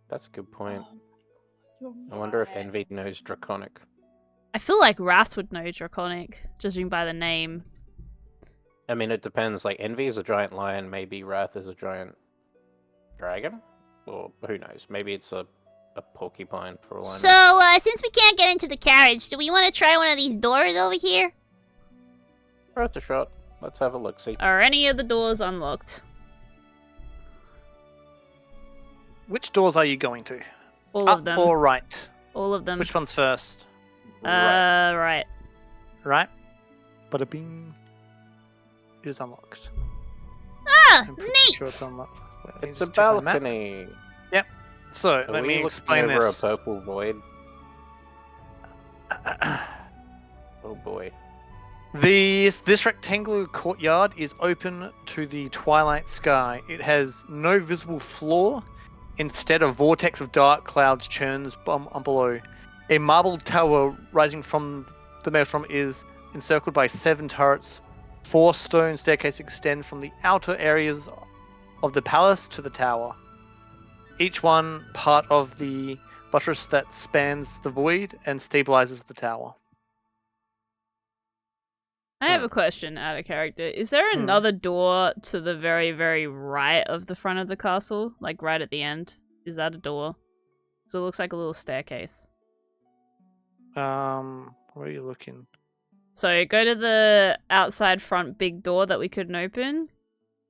That's a good point. Oh my God, I you're wonder if right. Envy knows Draconic. I feel like Wrath would know Draconic, judging by the name. I mean, it depends. Like, Envy is a giant lion, maybe Wrath is a giant dragon? Or who knows? Maybe it's a porcupine for all I know. So, since we can't get into the carriage, do we want to try one of these doors over here? Worth a shot. Let's have a look. See. Are any of the doors unlocked? Which doors are you going to? All Up of them. or right? All of them. Which one's first? Right. Right? Bada bing. It is unlocked. Ah, I'm pretty neat! sure it's unlocked. Wait, let me It's a just check my map. balcony. So, Are let we me looking explain over this. a purple void? Oh boy. This rectangular courtyard is open to the twilight sky. It has no visible floor. Instead, a vortex of dark clouds churns below. A marble tower rising from the maelstrom is encircled by 7 turrets. 4 stone staircases extend from the outer areas of the palace to the tower. Each one part of the buttress that spans the void and stabilizes the tower. I have a question out of character. Is there another door to the very, very right of the front of the castle? Like right at the end? Is that a door? So it looks like a little staircase. Where are you looking? So go to the outside front big door that we couldn't open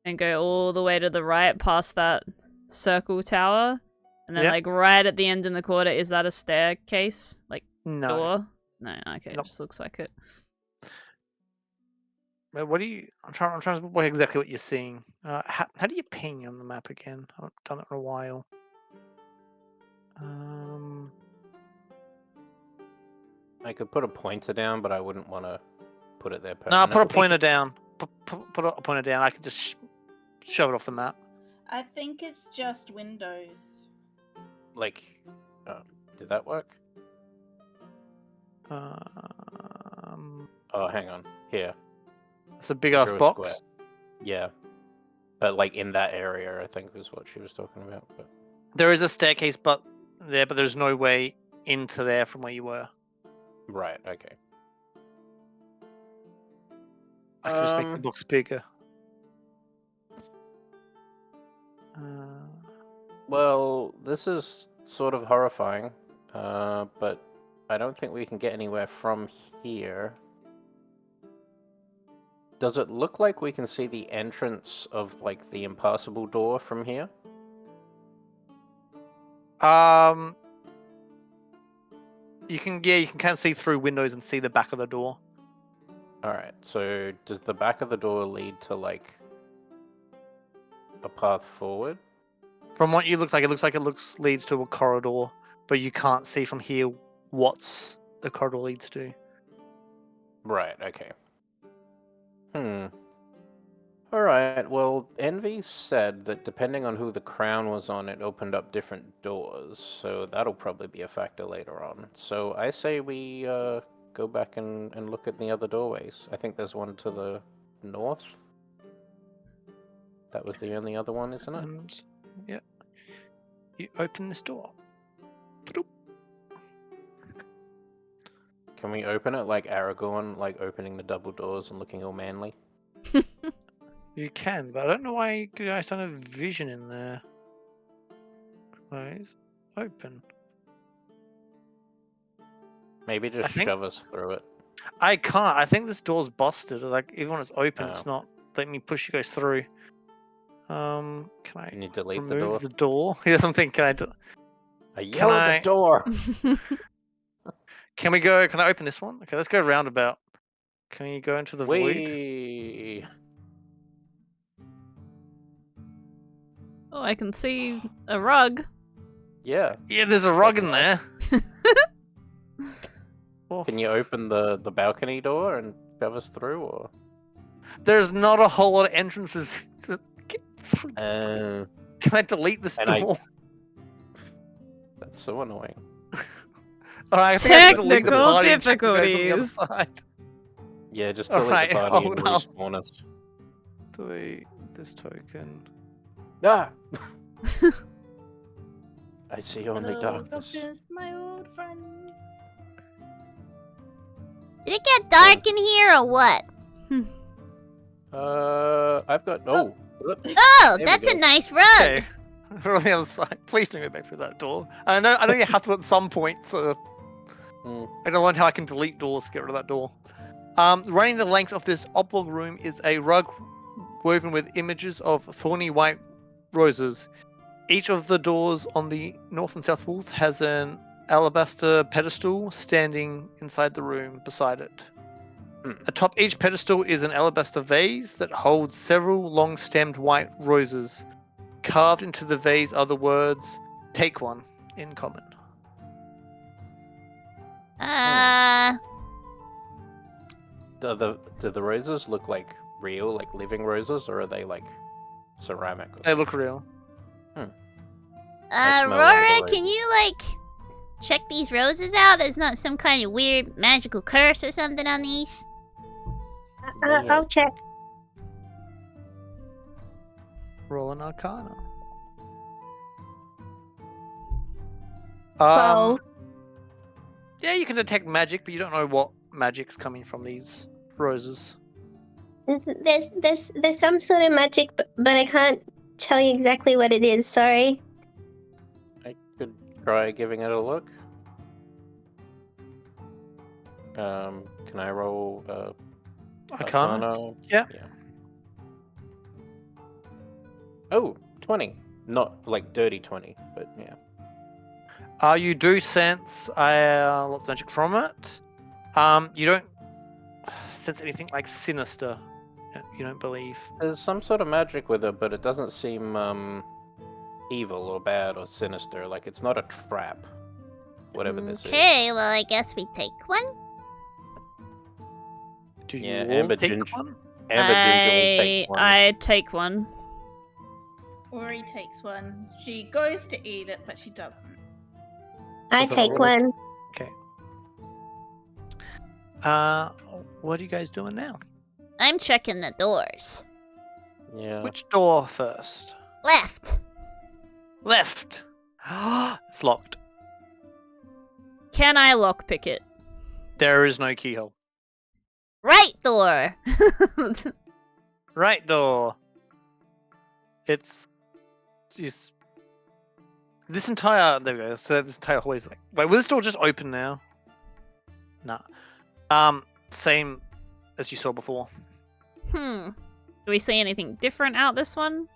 and go all the way to the right past that circle tower. And then Yep. like right at the end in the corner, is that a staircase? Like No. door? No, okay, Nope. it just looks like it. But what do you? I'm trying to work exactly what you're seeing. How do you ping on the map again? I haven't done it in a while. I could put a pointer down, but I wouldn't want to put it there No, permanently. put a pointer down. Put a pointer down. I can just shove it off the map. I think it's just windows. Like, did that work? Oh, hang on. Here. It's a big ass Draw a box. square. Yeah. But like in that area, I think was what she was talking about. But There is a staircase, but there's no way into there from where you were. Right. Okay. I can just make the box bigger. Well, this is sort of horrifying, but I don't think we can get anywhere from here. Does it look like we can see the entrance of, like, the impassable door from here? You can kind of see through windows and see the back of the door. Alright, so does the back of the door lead to, like, a path forward? From what you look like, it leads to a corridor, but you can't see from here what's the corridor leads to. Right, okay. Alright, well, Envy said that depending on who the crown was on, it opened up different doors, so that'll probably be a factor later on. So I say we go back and look at the other doorways. I think there's one to the north. That was the only other one, isn't it? And yeah, you open this door. Bloop. Can we open it like Aragorn, like opening the double doors and looking all manly? You can, but I don't know why you guys don't have vision in there. Close. Open. Maybe just shove us through it. I can't. I think this door's busted. Like even when it's open, it's not letting me push you guys through. Can I Can you delete remove the door? the door? Here's something. Can I do? I yell at the door! Can we go? Can I open this one? Okay, let's go roundabout. Can you go into the void? Whee! Oh, I can see a rug. Yeah. Yeah, there's a rug in there. Oh, Can you open the balcony door and shove us through, or? there's not a whole lot of entrances. To get through. Uh, Can I delete this and I- door? That's so annoying. I think I have to delete the Technical party and check you guys on the other difficulties. side. Yeah, just delete Alright, the party and hold up. respawn us. Delete this token. Ah! I see only Hello, darkness. darkness, my old friend. Did it get dark in here or what? I've got... Oh! Whoop. Oh, we that's a go. nice rug. Okay. We're on the other side. Please don't go back through that door. I know you have to at some point, so I don't know how I can delete doors to get rid of that door. Running the length of this oblong room is a rug woven with images of thorny white roses. Each of the doors on the north and south walls has an alabaster pedestal standing inside the room beside it. Atop each pedestal is an alabaster vase that holds several long-stemmed white roses. Carved into the vase are the words, "Take one," in common. Do the roses look like real, like living roses, or are they like ceramic? Or They look real. I smell Aurora, the can you, like, check these roses out? There's not some kind of weird magical curse or something on these? I'll check. Roll an Arcana. 12. Yeah, you can detect magic, but you don't know what magic's coming from these roses. There's some sort of magic, but I can't tell you exactly what it is. Sorry. I could try giving it a look. Can I roll Arcana? Yeah. Oh, 20. Not like dirty 20, but yeah. You do sense lots of magic from it. You don't sense anything like sinister. You don't believe. There's some sort of magic with it, but it doesn't seem evil or bad or sinister. Like it's not a trap. Whatever this is. Okay, well, I guess we take one. Do you Yeah, all Amber take Ginger. one? Amber Ginger will take one. I take one. Ori takes one. She goes to eat it, but she doesn't. I Was it take roll? one. Okay. What are you guys doing now? I'm checking the doors. Yeah. Which door first? Left. Left. It's locked. Can I lockpick it? There is no keyhole. Right door. Right door. It's this entire there we go. So this entire hallway's like wait, will this door just open now? Nah. Same as you saw before. Do we see anything different out this one?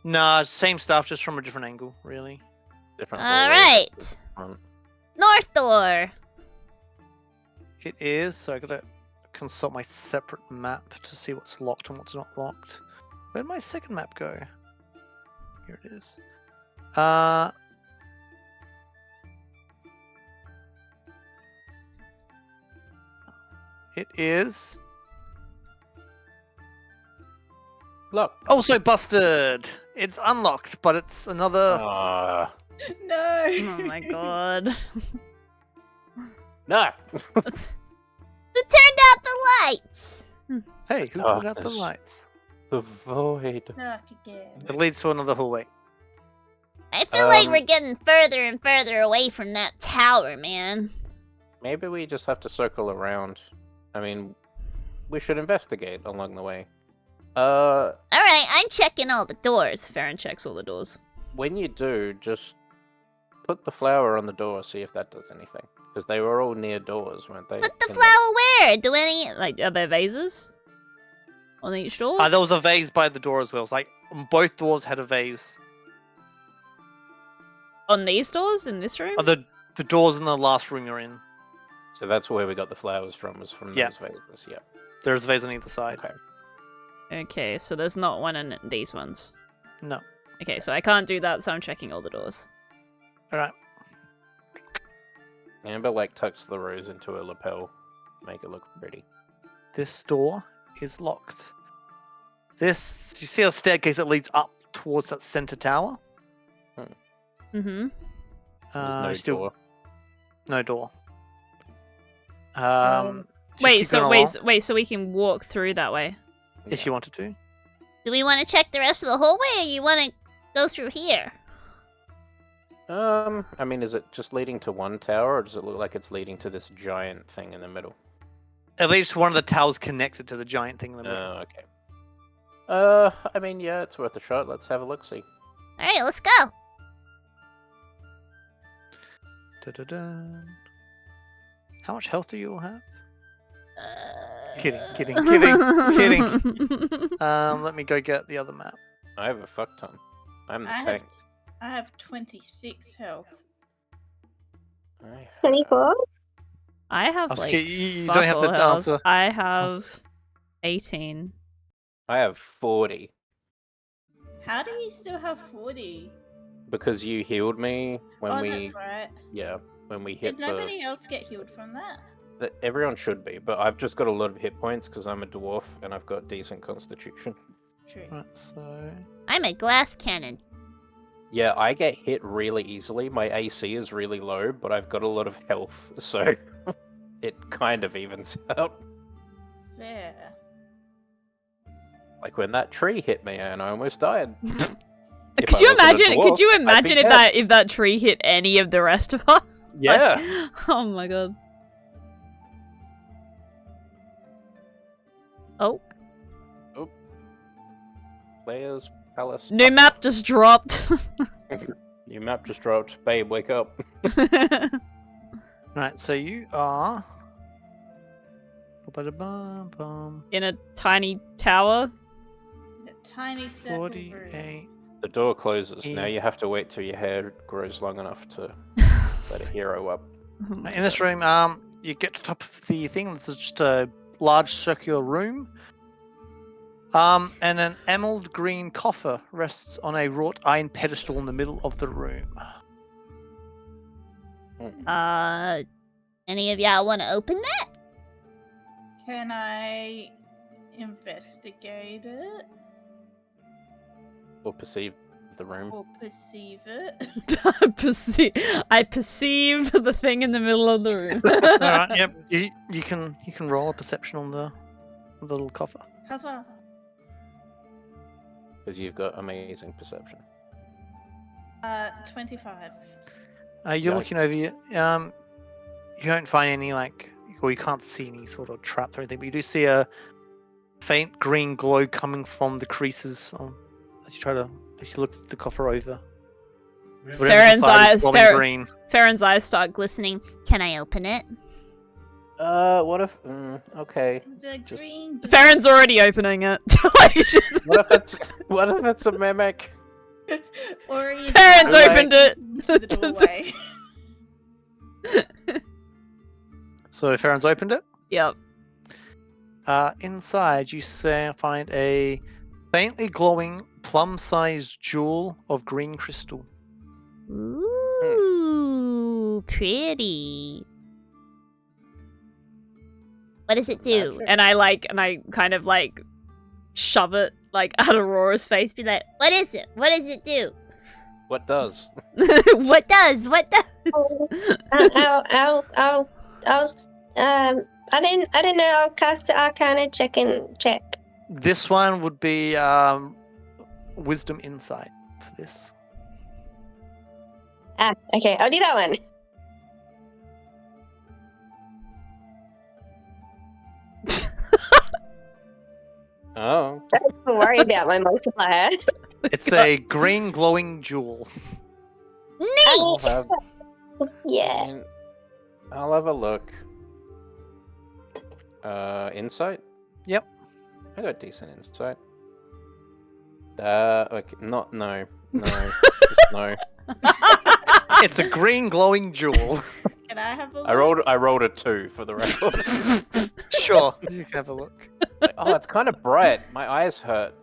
Nah, same stuff, just from a different angle, really. Different All hallways. right. Front. North door. It is, so I gotta consult my separate map to see what's locked and what's not locked. Where'd my second map go? Here it is. It is Look. also busted. It's unlocked, but it's another. No. Oh my god. No. Who turned out the lights? Hey, who put out the Darkness. lights? The void. Knock again. It leads to another hallway. I feel like Um, we're getting further and further away from that tower, man. Maybe we just have to circle around. I mean, we should investigate along the way. Alright, I'm checking all the doors. Farron checks all the doors. When you do, just put the flower on the door, see if that does anything. Because they were all near doors, weren't they? Put the In flower where? Do any... Like, are there vases on each door? There was a vase by the door as well. It's like both doors had a vase. On these doors in this room? The doors in the last room you're in. So that's where we got the flowers from, was from Yeah. those vases, yeah. There's a vase on either side. Okay. Okay, so there's not one in these ones. No. Okay, so I can't do that, so I'm checking all the doors. Alright. Amber, like, tucks the rose into her lapel. Make it look pretty. This door is locked. This, you see a staircase that leads up towards that center tower? Mm-hmm. There's no door. No door. Just Wait, keep so going wait, along wait, so we can walk through that way. if you wanted to. Do we want to check the rest of the hallway, or you want to go through here? I mean, is it just leading to one tower, or does it look like it's leading to this giant thing in the middle? At least one of the towers connected to the giant thing in the middle. Oh, okay. I mean, yeah, it's worth a shot. Let's have a look-see. Alright, let's go. Da-da-da. How much health do you all have? Uh, Kidding. Kidding. Let me go get the other map. I have a fuck ton. I'm the I have- tank. I have 26 health. I 24? I have I was like kidding, you fuck don't have all to health. answer. I I have was- 18. have 40. How do you still have 40? Because you healed me when Oh, we... that's right. Yeah, when we hit Did nobody else get healed from that? Everyone should be, but I've just got a lot of hit points because I'm a dwarf and I've got decent constitution. True. Right, so I'm a glass cannon. Yeah, I get hit really easily. My AC is really low, but I've got a lot of health, so it kind of evens out. Fair. Like when that tree hit me and I almost died. If Could I you wasn't a imagine? Could dwarf, you I'd be imagine dead. if that tree hit any of the rest of us? Like- Yeah. oh my god. Oh, Players, Palace. new map just dropped. New map just dropped. Babe, wake up. right, so you are Ba-ba-da-bum-bum. In a tiny tower. A tiny circle room. 48. The door closes. Now Yeah. you have to wait till your hair grows long enough to let a hero up. Oh my In this God. room, you get to the top of the thing. This is just a large circular room. And an emerald green coffer rests on a wrought iron pedestal in the middle of the room. Any of y'all want to open that? Can I investigate it Or perceive the room. or perceive it? I perceive the thing in the middle of the room. Alright, yep. You can roll a perception on the little coffer. Huzzah! Because you've got amazing perception. 25. You're looking Yikes. over you. You don't find any like or you can't see any sort of traps or anything, but you do see a faint green glow coming from the creases as you look the coffer over. So whatever's Farron's inside is eyes. glowing green. Farron's eyes start glistening. Can I open it? What if? Okay. The Just- green. Farron's already opening it. Like, it's just- What if it's a mimic? Or is Farron's opened it. to the doorway. So Farron's opened it. Yep. Inside, you find a faintly glowing plum-sized jewel of green crystal. Ooh, pretty. What does it do? Magic. And I kind of like shove it like at Aurora's face, be like, What is it? What does it do? What does? What does? What does? I didn't know. I'll cast the Arcana check. This one would be Wisdom Insight for this. Okay, I'll do that one. Oh. Don't worry about my multiplier. It's a green glowing jewel. I'll Neat. have, Yeah. I'll have a look. Insight? Yep. I got decent insight. Okay, no. Just no. It's a green glowing jewel. Can I have a look? I rolled a 2 for the record. Sure, you can have a look. Like, oh, it's kind of bright. My eyes hurt.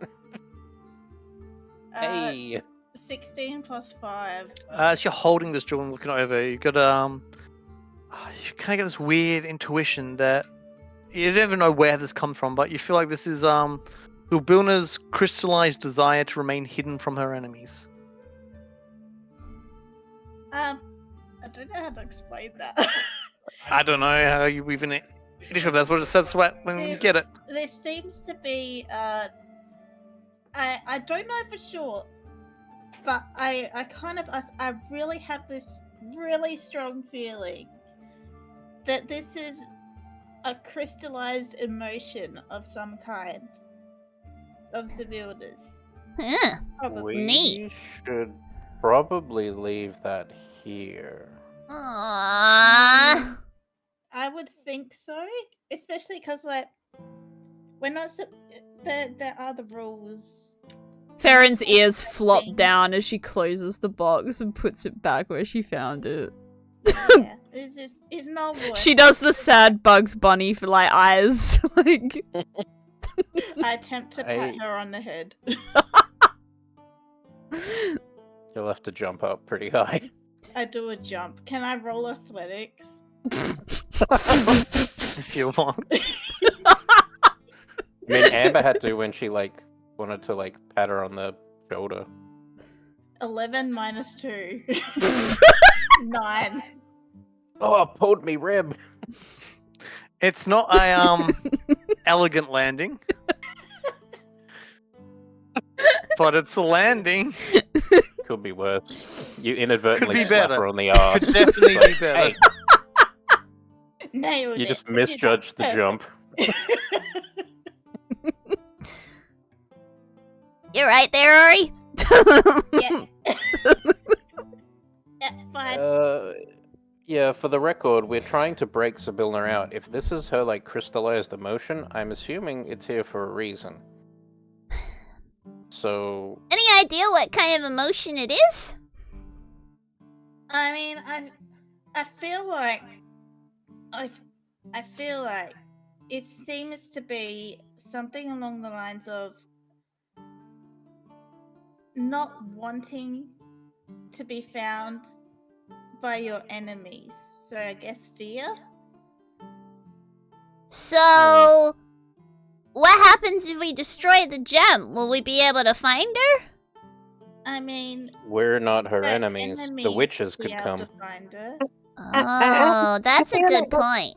Hey. 16 plus 5. As you're holding this jewel and looking over, you got you kind of get this weird intuition that you never know where this comes from, but you feel like this is Lulbilna's crystallized desire to remain hidden from her enemies. I don't know how to explain that. I don't know how you even finish with that's what it says when you get it. There seems to be I don't know for sure, but I really have this really strong feeling that this is a crystallized emotion of some kind of Seville's. Huh. Probably. Neat. should probably leave that here. Aww. I would think so, especially because like we're not. There are the rules. Farron's ears flop down as she closes the box and puts it back where she found it. Yeah, it's not what She does the sad Bugs Bunny for like eyes. Like I attempt to pat her on the head. You'll have to jump up pretty high. I do a jump. Can I roll athletics? If you want. I mean, Amber had to when she wanted to pat her on the shoulder. 11 minus 2. 9. Oh, pulled me rib. It's not a elegant landing. But it's a landing. Could be worse. You inadvertently Could be slap better. her on the arse. Could definitely It's be better. Hey, Nailed you it. just Look at misjudged the that. jump. You're right there, Ori. Yeah. Yeah, fine. Yeah, for the record, we're trying to break Sibilna out. If this is her, crystallized emotion, I'm assuming it's here for a reason. So... Any idea what kind of emotion it is? I mean, I feel like it seems to be something along the lines of not wanting to be found by your enemies. So I guess fear? So, what happens if we destroy the gem? Will we be able to find her? I mean, We're not her the enemies. The enemies witches be could able come. to find her. Oh, that's a feel good like point.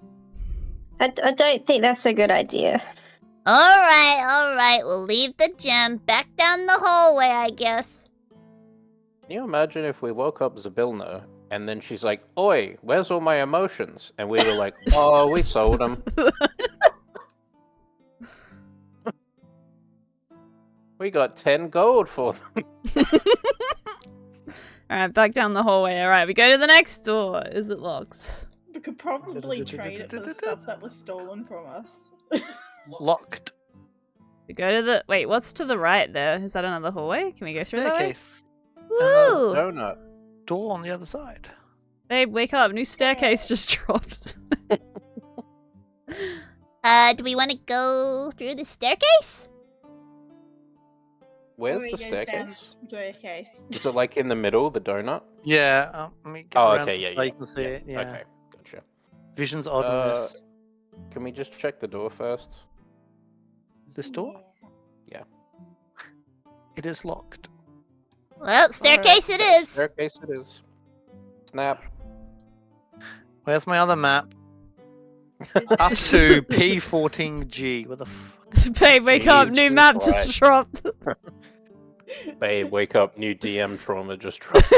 I don't think that's a good idea. Alright, we'll leave the gem back down the hallway, I guess. Can you imagine if we woke up Sibilna And then she's like, "Oi, where's all my emotions?" And we were like, "Oh, we sold them. We got 10 gold for them." Alright, back down the hallway. Alright, we go to the next door. Is it locked? We could probably trade it for the stuff that was stolen from us. Locked. We go to the... Wait, what's to the right there? Is that another hallway? Can we go through that way? Staircase. Woo! Donut. Door on the other side. Babe, wake up. New staircase just dropped. Do we want to go through the staircase? Where's We the go staircase? down staircase. Is it like in the middle, the donut? Yeah. Let me get Oh, around okay, so yeah, you can see it. Yeah. Okay, gotcha. Vision's odd on this. Can we just check the door first? This door? Yeah. It is locked. Well, staircase it is. Staircase it is. Snap. Where's my other map? Up It's- to P14G. Where the Babe, wake up. New Jesus map Christ. just dropped. Babe, wake up. New DM trauma just dropped.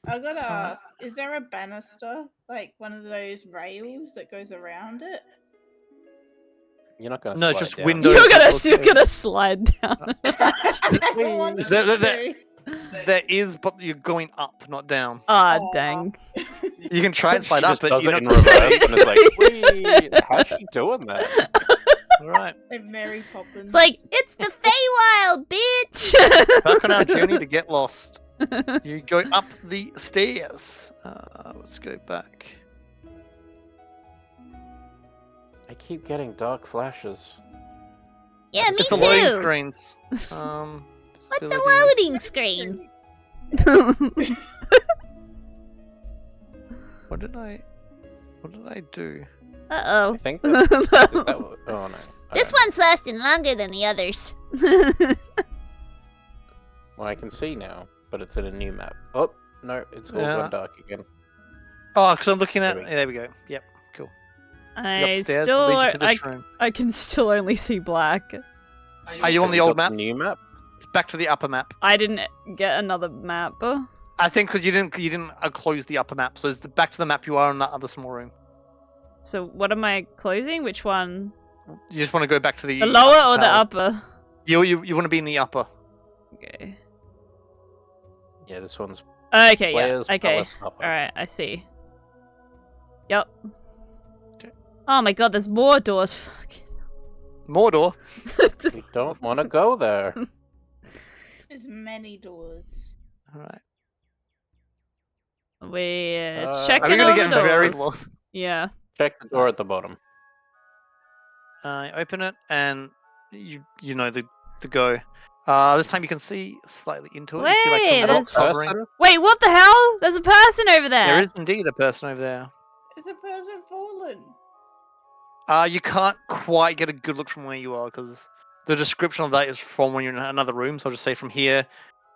I gotta ask, is there a banister? Like one of those rails that goes around it? You're not gonna No, slide just down. window- You're gonna slide down. I want There- to. There is, but you're going up, not down. Ah, Aw. dang. You can try and She slide up, just but does you're it not. in reverse and it's like, "Whee!" How's she doing that? Right. Like Mary Poppins. It's like, it's the Feywild, bitch! Back on our journey to get lost. You go up the stairs. Let's go back. I keep getting dark flashes. Yeah, me It's the loading too. screens. What's a visibility. loading screen? What did I do? Uh-oh. I think that's... is that what... Oh, no. This one's lasting longer than the others. Well, I can see now, but it's in a new map. Oh, no, it's all Yeah. gone dark again. Oh, because I'm looking at. There we go. Yeah, there we go. Yep, cool. The I upstairs still, leads you to this room. I can still only see black. Are you on Have the you old got map? the new map? It's back to the upper map. I didn't get another map. I think because you didn't close the upper map, so it's back to the map you are in that other small room. So what am I closing? Which one? You just want to go back to the. The lower or the towers. upper? You want to be in the upper. Okay. Yeah, this one's Okay, yeah. Players Okay. Palace upper. Alright, I see. Yep. Okay. Oh my god, there's more doors. Fuck. Mordor. We don't want to go there. There's many doors. All right. We're Are checking Are we all gonna the get very doors. lost? Yeah. Check the door at the bottom. Open it, and you know the go. This time you can see slightly into it. You see, like, some Wait, rocks there's- hovering. Person? Wait, what the hell? There's a person over there. There is indeed a person over there. Is a person fallen? You can't quite get a good look from where you are because the description of that is from when you're in another room. So I'll just say from here,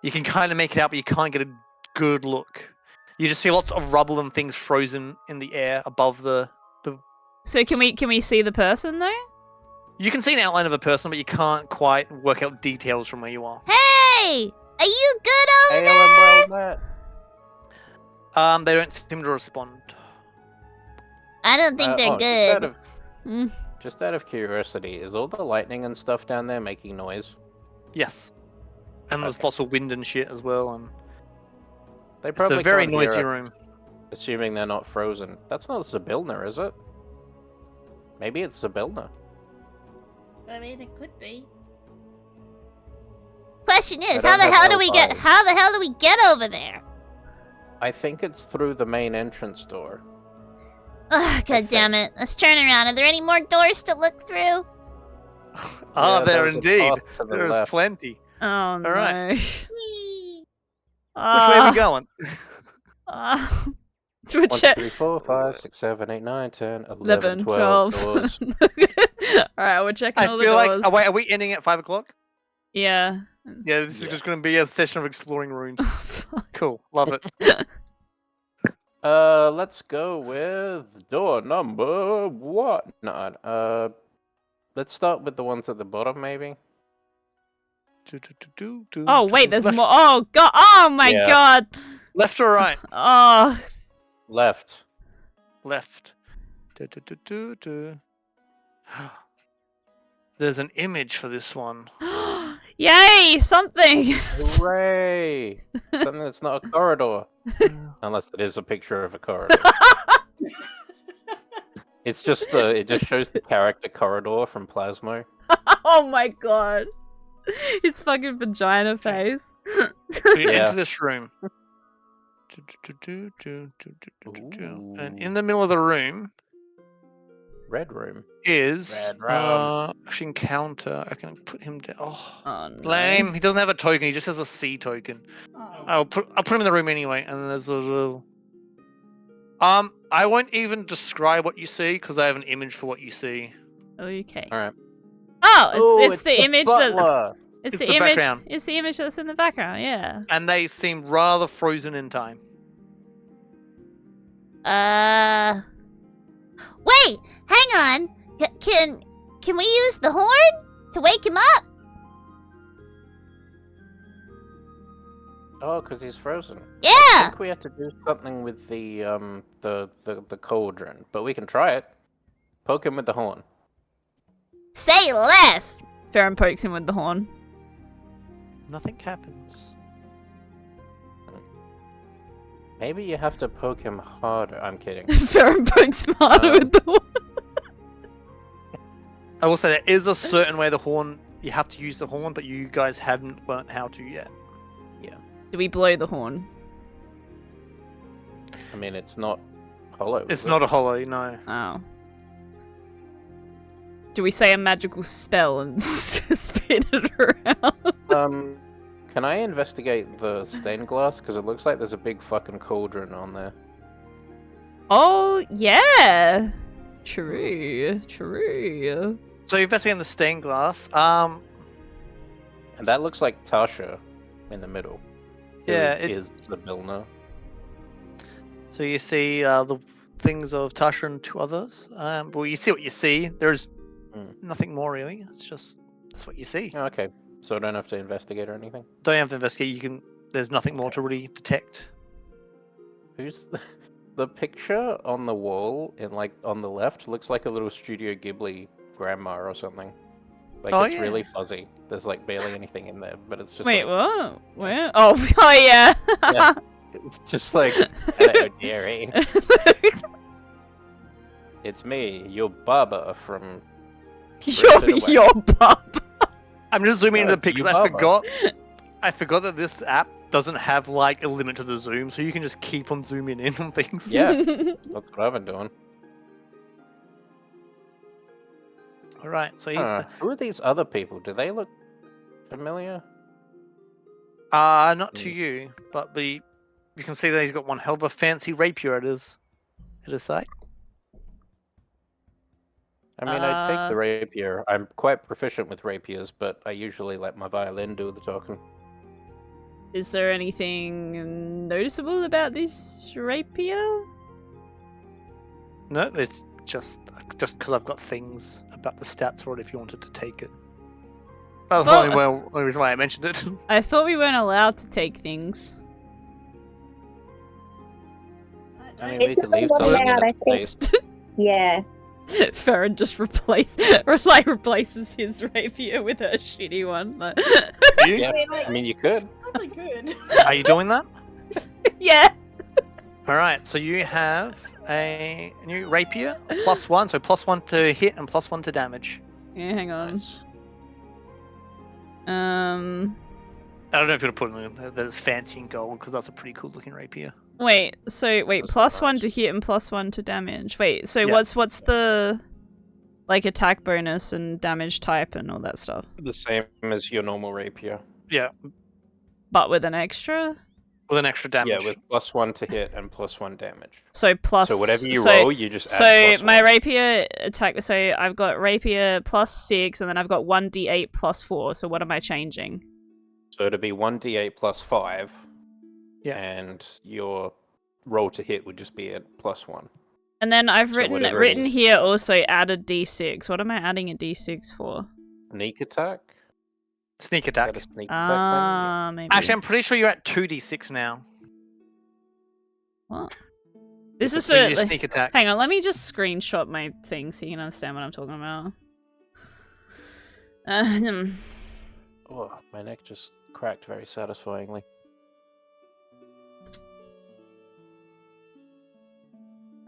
you can kind of make it out, but you can't get a good look. You just see lots of rubble and things frozen in the air above the. So can we see the person though? You can see an outline of a person, but you can't quite work out details from where you are. Hey! Are you good over Hail there? and well met. They don't seem to respond. I don't think they're good. Mm. Just out of curiosity, is all the lightning and stuff down there making noise? Yes, and there's Okay. lots of wind and shit as well, and They it's probably a very can't hear noisy it, room. assuming they're not frozen. That's not Zabilna, is it? Maybe it's Zabilna. I mean, it could be. Question is, I how don't the have hell do we get? L5. How the hell do we get over there? I think it's through the main entrance door. Ugh, god damn it! Let's turn around. Are there any more doors to look through? Ah, Yeah, there there's a indeed. path to the There is left. plenty. Oh no. right. Whee! Which way are we going? So we're 1, 2, check 3, 4, 5, 6, 7, 8, 9, 10, 11, 11, 12 12. doors. Alright, we're checking I all feel the like. doors. Oh, wait, are we ending at 5 o'clock? Yeah. Yeah, this is Yeah. just going to be a session of exploring rooms. Cool, love it. Let's go with door number what? Not. Let's start with the ones at the bottom, maybe. Oh wait, there's left, more. Oh god. Oh my Yeah. god. Left or right? Oh. Left. Left. There's an image for this one. Yay! Something. Hooray! Something that's not a corridor. Unless it is a picture of a corridor. It's just it just shows the character corridor from Plasmo. Oh my god. His fucking vagina face. We Yeah. enter this room. And in the middle of the room Red room. is Red room. actually encounter. I can put him down. Oh, Oh no. lame. He doesn't have a token. He just has a C token. Oh. I'll put him in the room anyway. And then there's a little. I won't even describe what you see because I have an image for what you see. Okay. All right. Oh, it's the image that butler. it's It's the the image. background. It's the image that's in the background. Yeah. And they seem rather frozen in time. Wait, hang on. Can we use the horn to wake him up? Oh, because he's frozen. I Yeah. think we have to do something with the cauldron, but we can try it. Poke him with the horn. Say less. Farron pokes him with the horn. Nothing happens. Maybe you have to poke him harder. I'm kidding. Farron pokes him harder with the horn. I will say there is a certain way the horn. You have to use the horn, but you guys haven't learnt how to yet. Do we blow the horn? I mean, it's not hollow. It's is it? not a hollow, no. Oh. Do we say a magical spell and spin it around? Can I investigate the stained glass? Because it looks like there's a big fucking cauldron on there. Oh yeah. True. True. So you're investigating the stained glass. And that looks like Tasha in the middle. who Yeah, is the Milner. So you see the things of Tasha and two others. Well, you see what you see. There's nothing more really. It's just that's what you see. Oh, okay, so I don't have to investigate or anything. Don't have to investigate. You can. There's nothing more to really detect. Who's the picture on the wall in on the left looks like a little Studio Ghibli grandma or something. Like Oh, it's yeah. really fuzzy. There's barely anything in there, but it's just Wait, like, what? Where? Oh, oh yeah. Yeah. It's just like, hello, dearie. It's me, your Baba from. Spirited Away. your bub. I'm just zooming into the it's you, pictures. I Baba. forgot. I forgot that this app doesn't have like a limit to the zoom, so you can just keep on zooming in on things. Yeah, that's what I've been doing. All right. So he's Who are these other people? Do they look familiar? not to you, but you can see that he's got one hell of a fancy rapier at his side. I mean, I take the rapier. I'm quite proficient with rapiers, but I usually let my violin do the talking. Is there anything noticeable about this rapier? No, it's just because I've got things about the stats for it. If you wanted to take it, that's the only reason why I mentioned it. I thought we weren't allowed to take things. I mean, we It's could leave not something allowed, in I its think. place. Yeah. Farron just replaces his rapier with a shitty one. Like- You? Yeah, I mean, like, I mean, you could. probably good. Are you doing that? yeah. All right. So you have a new rapier, +1, so +1 to hit and +1 to damage. Yeah, hang on. Nice. I don't know if you're put in that's fancy in gold because that's a pretty cool looking rapier. Wait, That's +1 nice. to hit and +1 to damage. Wait, so Yeah. what's the attack bonus and damage type and all that stuff? The same as your normal rapier. Yeah, But with an extra? with an extra damage. Yeah, with +1 to hit and +1 damage. So plus So whatever you so, roll, you just add So my +1. rapier attack, so I've got rapier +6 and then I've got 1d8 +4. So what am I changing? So it'd be 1d8 +5. Yeah. And your roll to hit would just be at +1. And then I've So whatever it written is. here also add a d6. What am I adding a d6 for? Sneak attack? Sneak Is that attack. a sneak attack Maybe. Actually, I'm pretty sure you're at 2d6 now. What? This is So for. your sneak attack. Hang on, let me just screenshot my thing so you can understand what I'm talking about. thing? Oh, my neck just cracked very satisfyingly.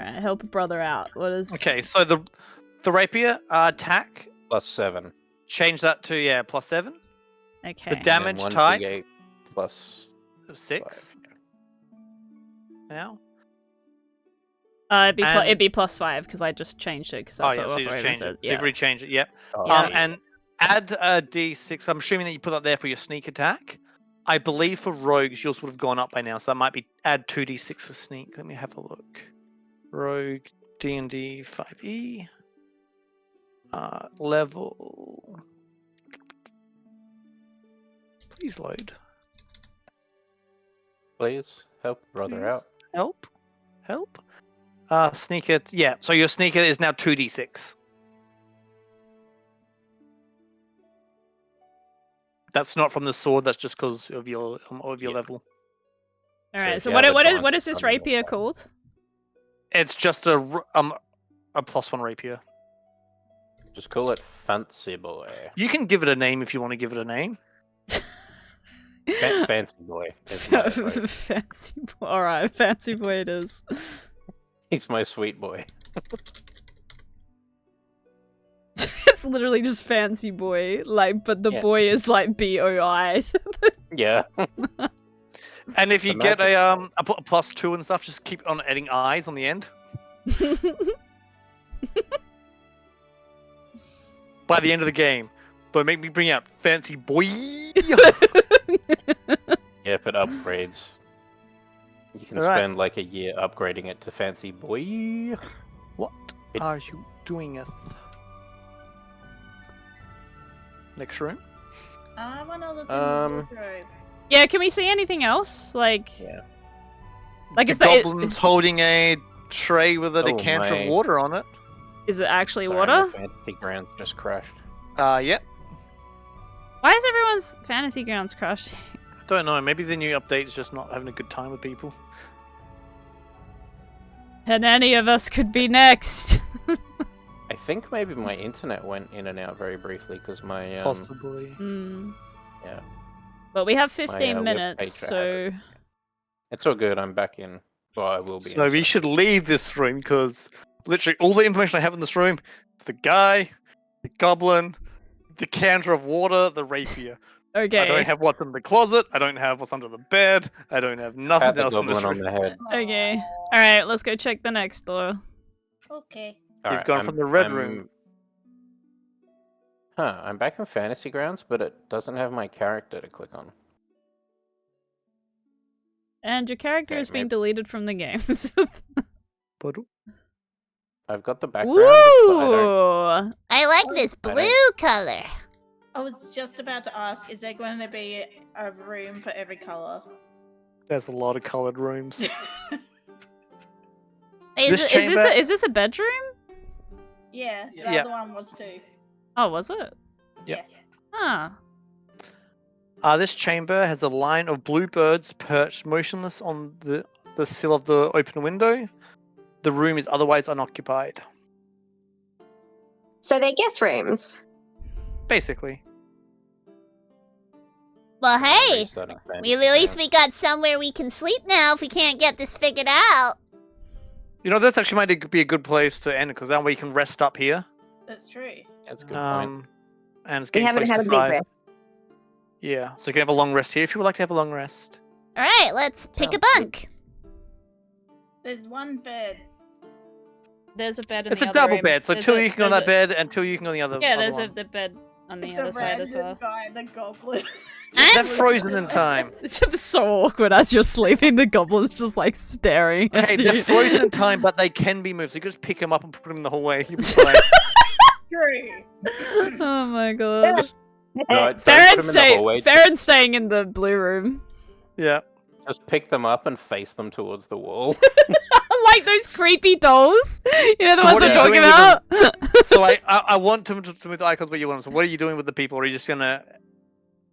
Alright, help a brother out. What is. Okay, so the rapier attack, +7. change that to +7. Okay. The And then damage type 1d8 plus of 6. 5. Now. It'd be and- it'd be +5 because I just changed it because that's So what you just Raven change said. it. So you've already changed it. Yep. Oh, Yeah. yeah. And add a d6. I'm assuming that you put that there for your sneak attack. I believe for rogues, yours would have gone up by now, so that might be add 2d6 for sneak. Let me have a look. Rogue D&D 5e. Level. Please load. Please help brother out. Help. Sneaker. Yeah, so your sneaker is now 2d6. That's not from the sword. That's just because of your Yeah. level. Alright, So so if you have what advantage is this on your rapier attack. called? It's just a +1 rapier. Just call it Fancy Boy. You can give it a name if you want to give it a name. Fancy Boy. Is my vote. Fancy boy. Alright, fancy boy it is. He's my sweet boy. It's literally just fancy boy, like, but the Yeah. boy is like BOI. Yeah. And if you The get a magic's a +2 and stuff, just keep on adding eyes on the end. By the end of the game, don't make me bring out fancy boy. Yeah, if it upgrades. You can Alright. spend like a year upgrading it to Fancy Boy. What It- are you doing? Next room. I want to look Um, in the wardrobe. Yeah, can we see anything else? Like, Yeah. like The is that goblin's holding a tray with a Oh decanter my. of water on it. is it actually Sorry, water? my Fantasy ground just crashed. Yep. Why is everyone's fantasy grounds crashed? Don't know. Maybe the new update is just not having a good time with people. And any of us could be next. I think maybe my internet went in and out very briefly because my Possibly. Hmm. yeah. But we have My, 15 web minutes, page so It's all good. I'm back in. Well, I will be. So in we a should leave this room because literally all the information I have in this room is the guy, the goblin, the decanter of water, the rapier. I okay. don't have what's in the closet. I don't have what's under the bed. I don't have Pat nothing the else in this goblin on room. the head. Okay. All right, let's go check the next door. Okay. You've gone from the red room. Huh, I'm back in Fantasy Grounds, but it doesn't have my character to click on. And your character Okay, has been maybe- deleted from the game. But I've got the background, but I don't... Ooh. I like this I don't- blue color. I was just about to ask, is there going to be a room for every color? there's a lot of colored rooms. Wait, This is it- chamber- Is this a bedroom? Yeah, the Yeah. other one was too. Oh, was it? Yep. Ah. This chamber has a line of blue birds perched motionless on the sill of the open window. The room is otherwise unoccupied. So they're guest rooms. Basically. Well, I'm hey, restarting we Fantasy at least Grounds. we got somewhere we can sleep now if we can't get this figured out. You know, this actually might be a good place to end because that way you can rest up here. That's true. That's a good point. And it's We getting haven't close had to a big 5. rest. Yeah, so you can have a long rest here if you would like to have a long rest. All right, let's pick a Sounds good. bunk. There's one bed. There's a bed in It's the a other double room. bed, so There's 2 a- you can on there's that a- bed and 2 you can on the other. Yeah, other there's one. the bed on the the other side as random well. guy, the goblin. They're frozen in time. It's just so awkward as you're sleeping. The goblin's just like staring. Okay, at they're you. frozen in time, but they can be moved. So you can just pick them up and put them in the hallway. You'll be fine. True. Oh my god. Just, no, don't put them in the hallway. Farron's staying in the blue room. Yeah. Just pick them up and face them towards the wall. Like those creepy dolls. You know the So ones what I'm are talking you doing about? So I want them to move the icons where you want them. So what are you doing with the people? Are you just gonna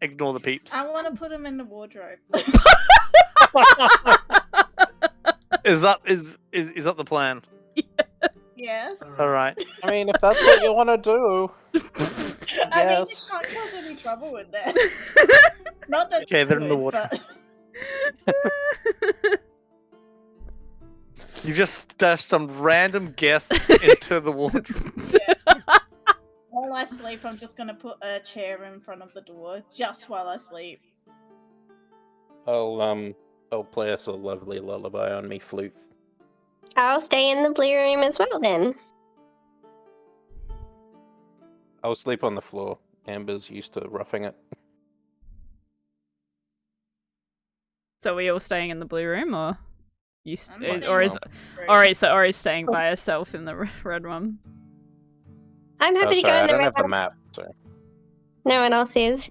ignore the peeps. I want to put them in the wardrobe. Is that the plan? Yes. All right. I mean, if that's what you want to do. I mean, you Yes. can't cause any trouble with that. Not that. Okay, you they're in the would, water. but- You just stashed some random guests into the wardrobe. While I sleep, I'm just gonna put a chair in front of the door, just while I sleep. I'll play us a lovely lullaby on me flute. I'll stay in the blue room as well then. I'll sleep on the floor. Amber's used to roughing it. So are we all staying in the blue room, or you? I'm staying Or is in the room. Ori's so Ori's staying by herself in the red one? I'm happy to go Sorry, in I the don't red have the one. map. So. No one else is.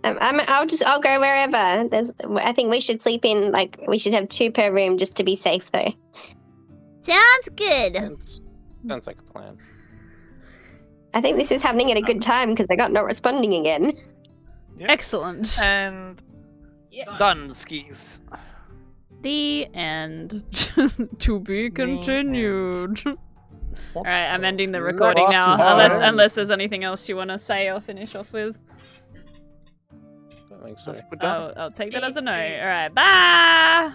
I'll go wherever. I think we should sleep in, like, we should have 2 per room just to be safe though. Sounds good. Sounds like a plan. I think this is happening at a good time because I got not responding again. Excellent. And Yeah. done, skis. The end. To be continued. Alright, I'm ending the recording Not now. tomorrow. Unless there's anything else you want to say or finish off with. I think so. We're done. I'll take that as a no. Alright, bye!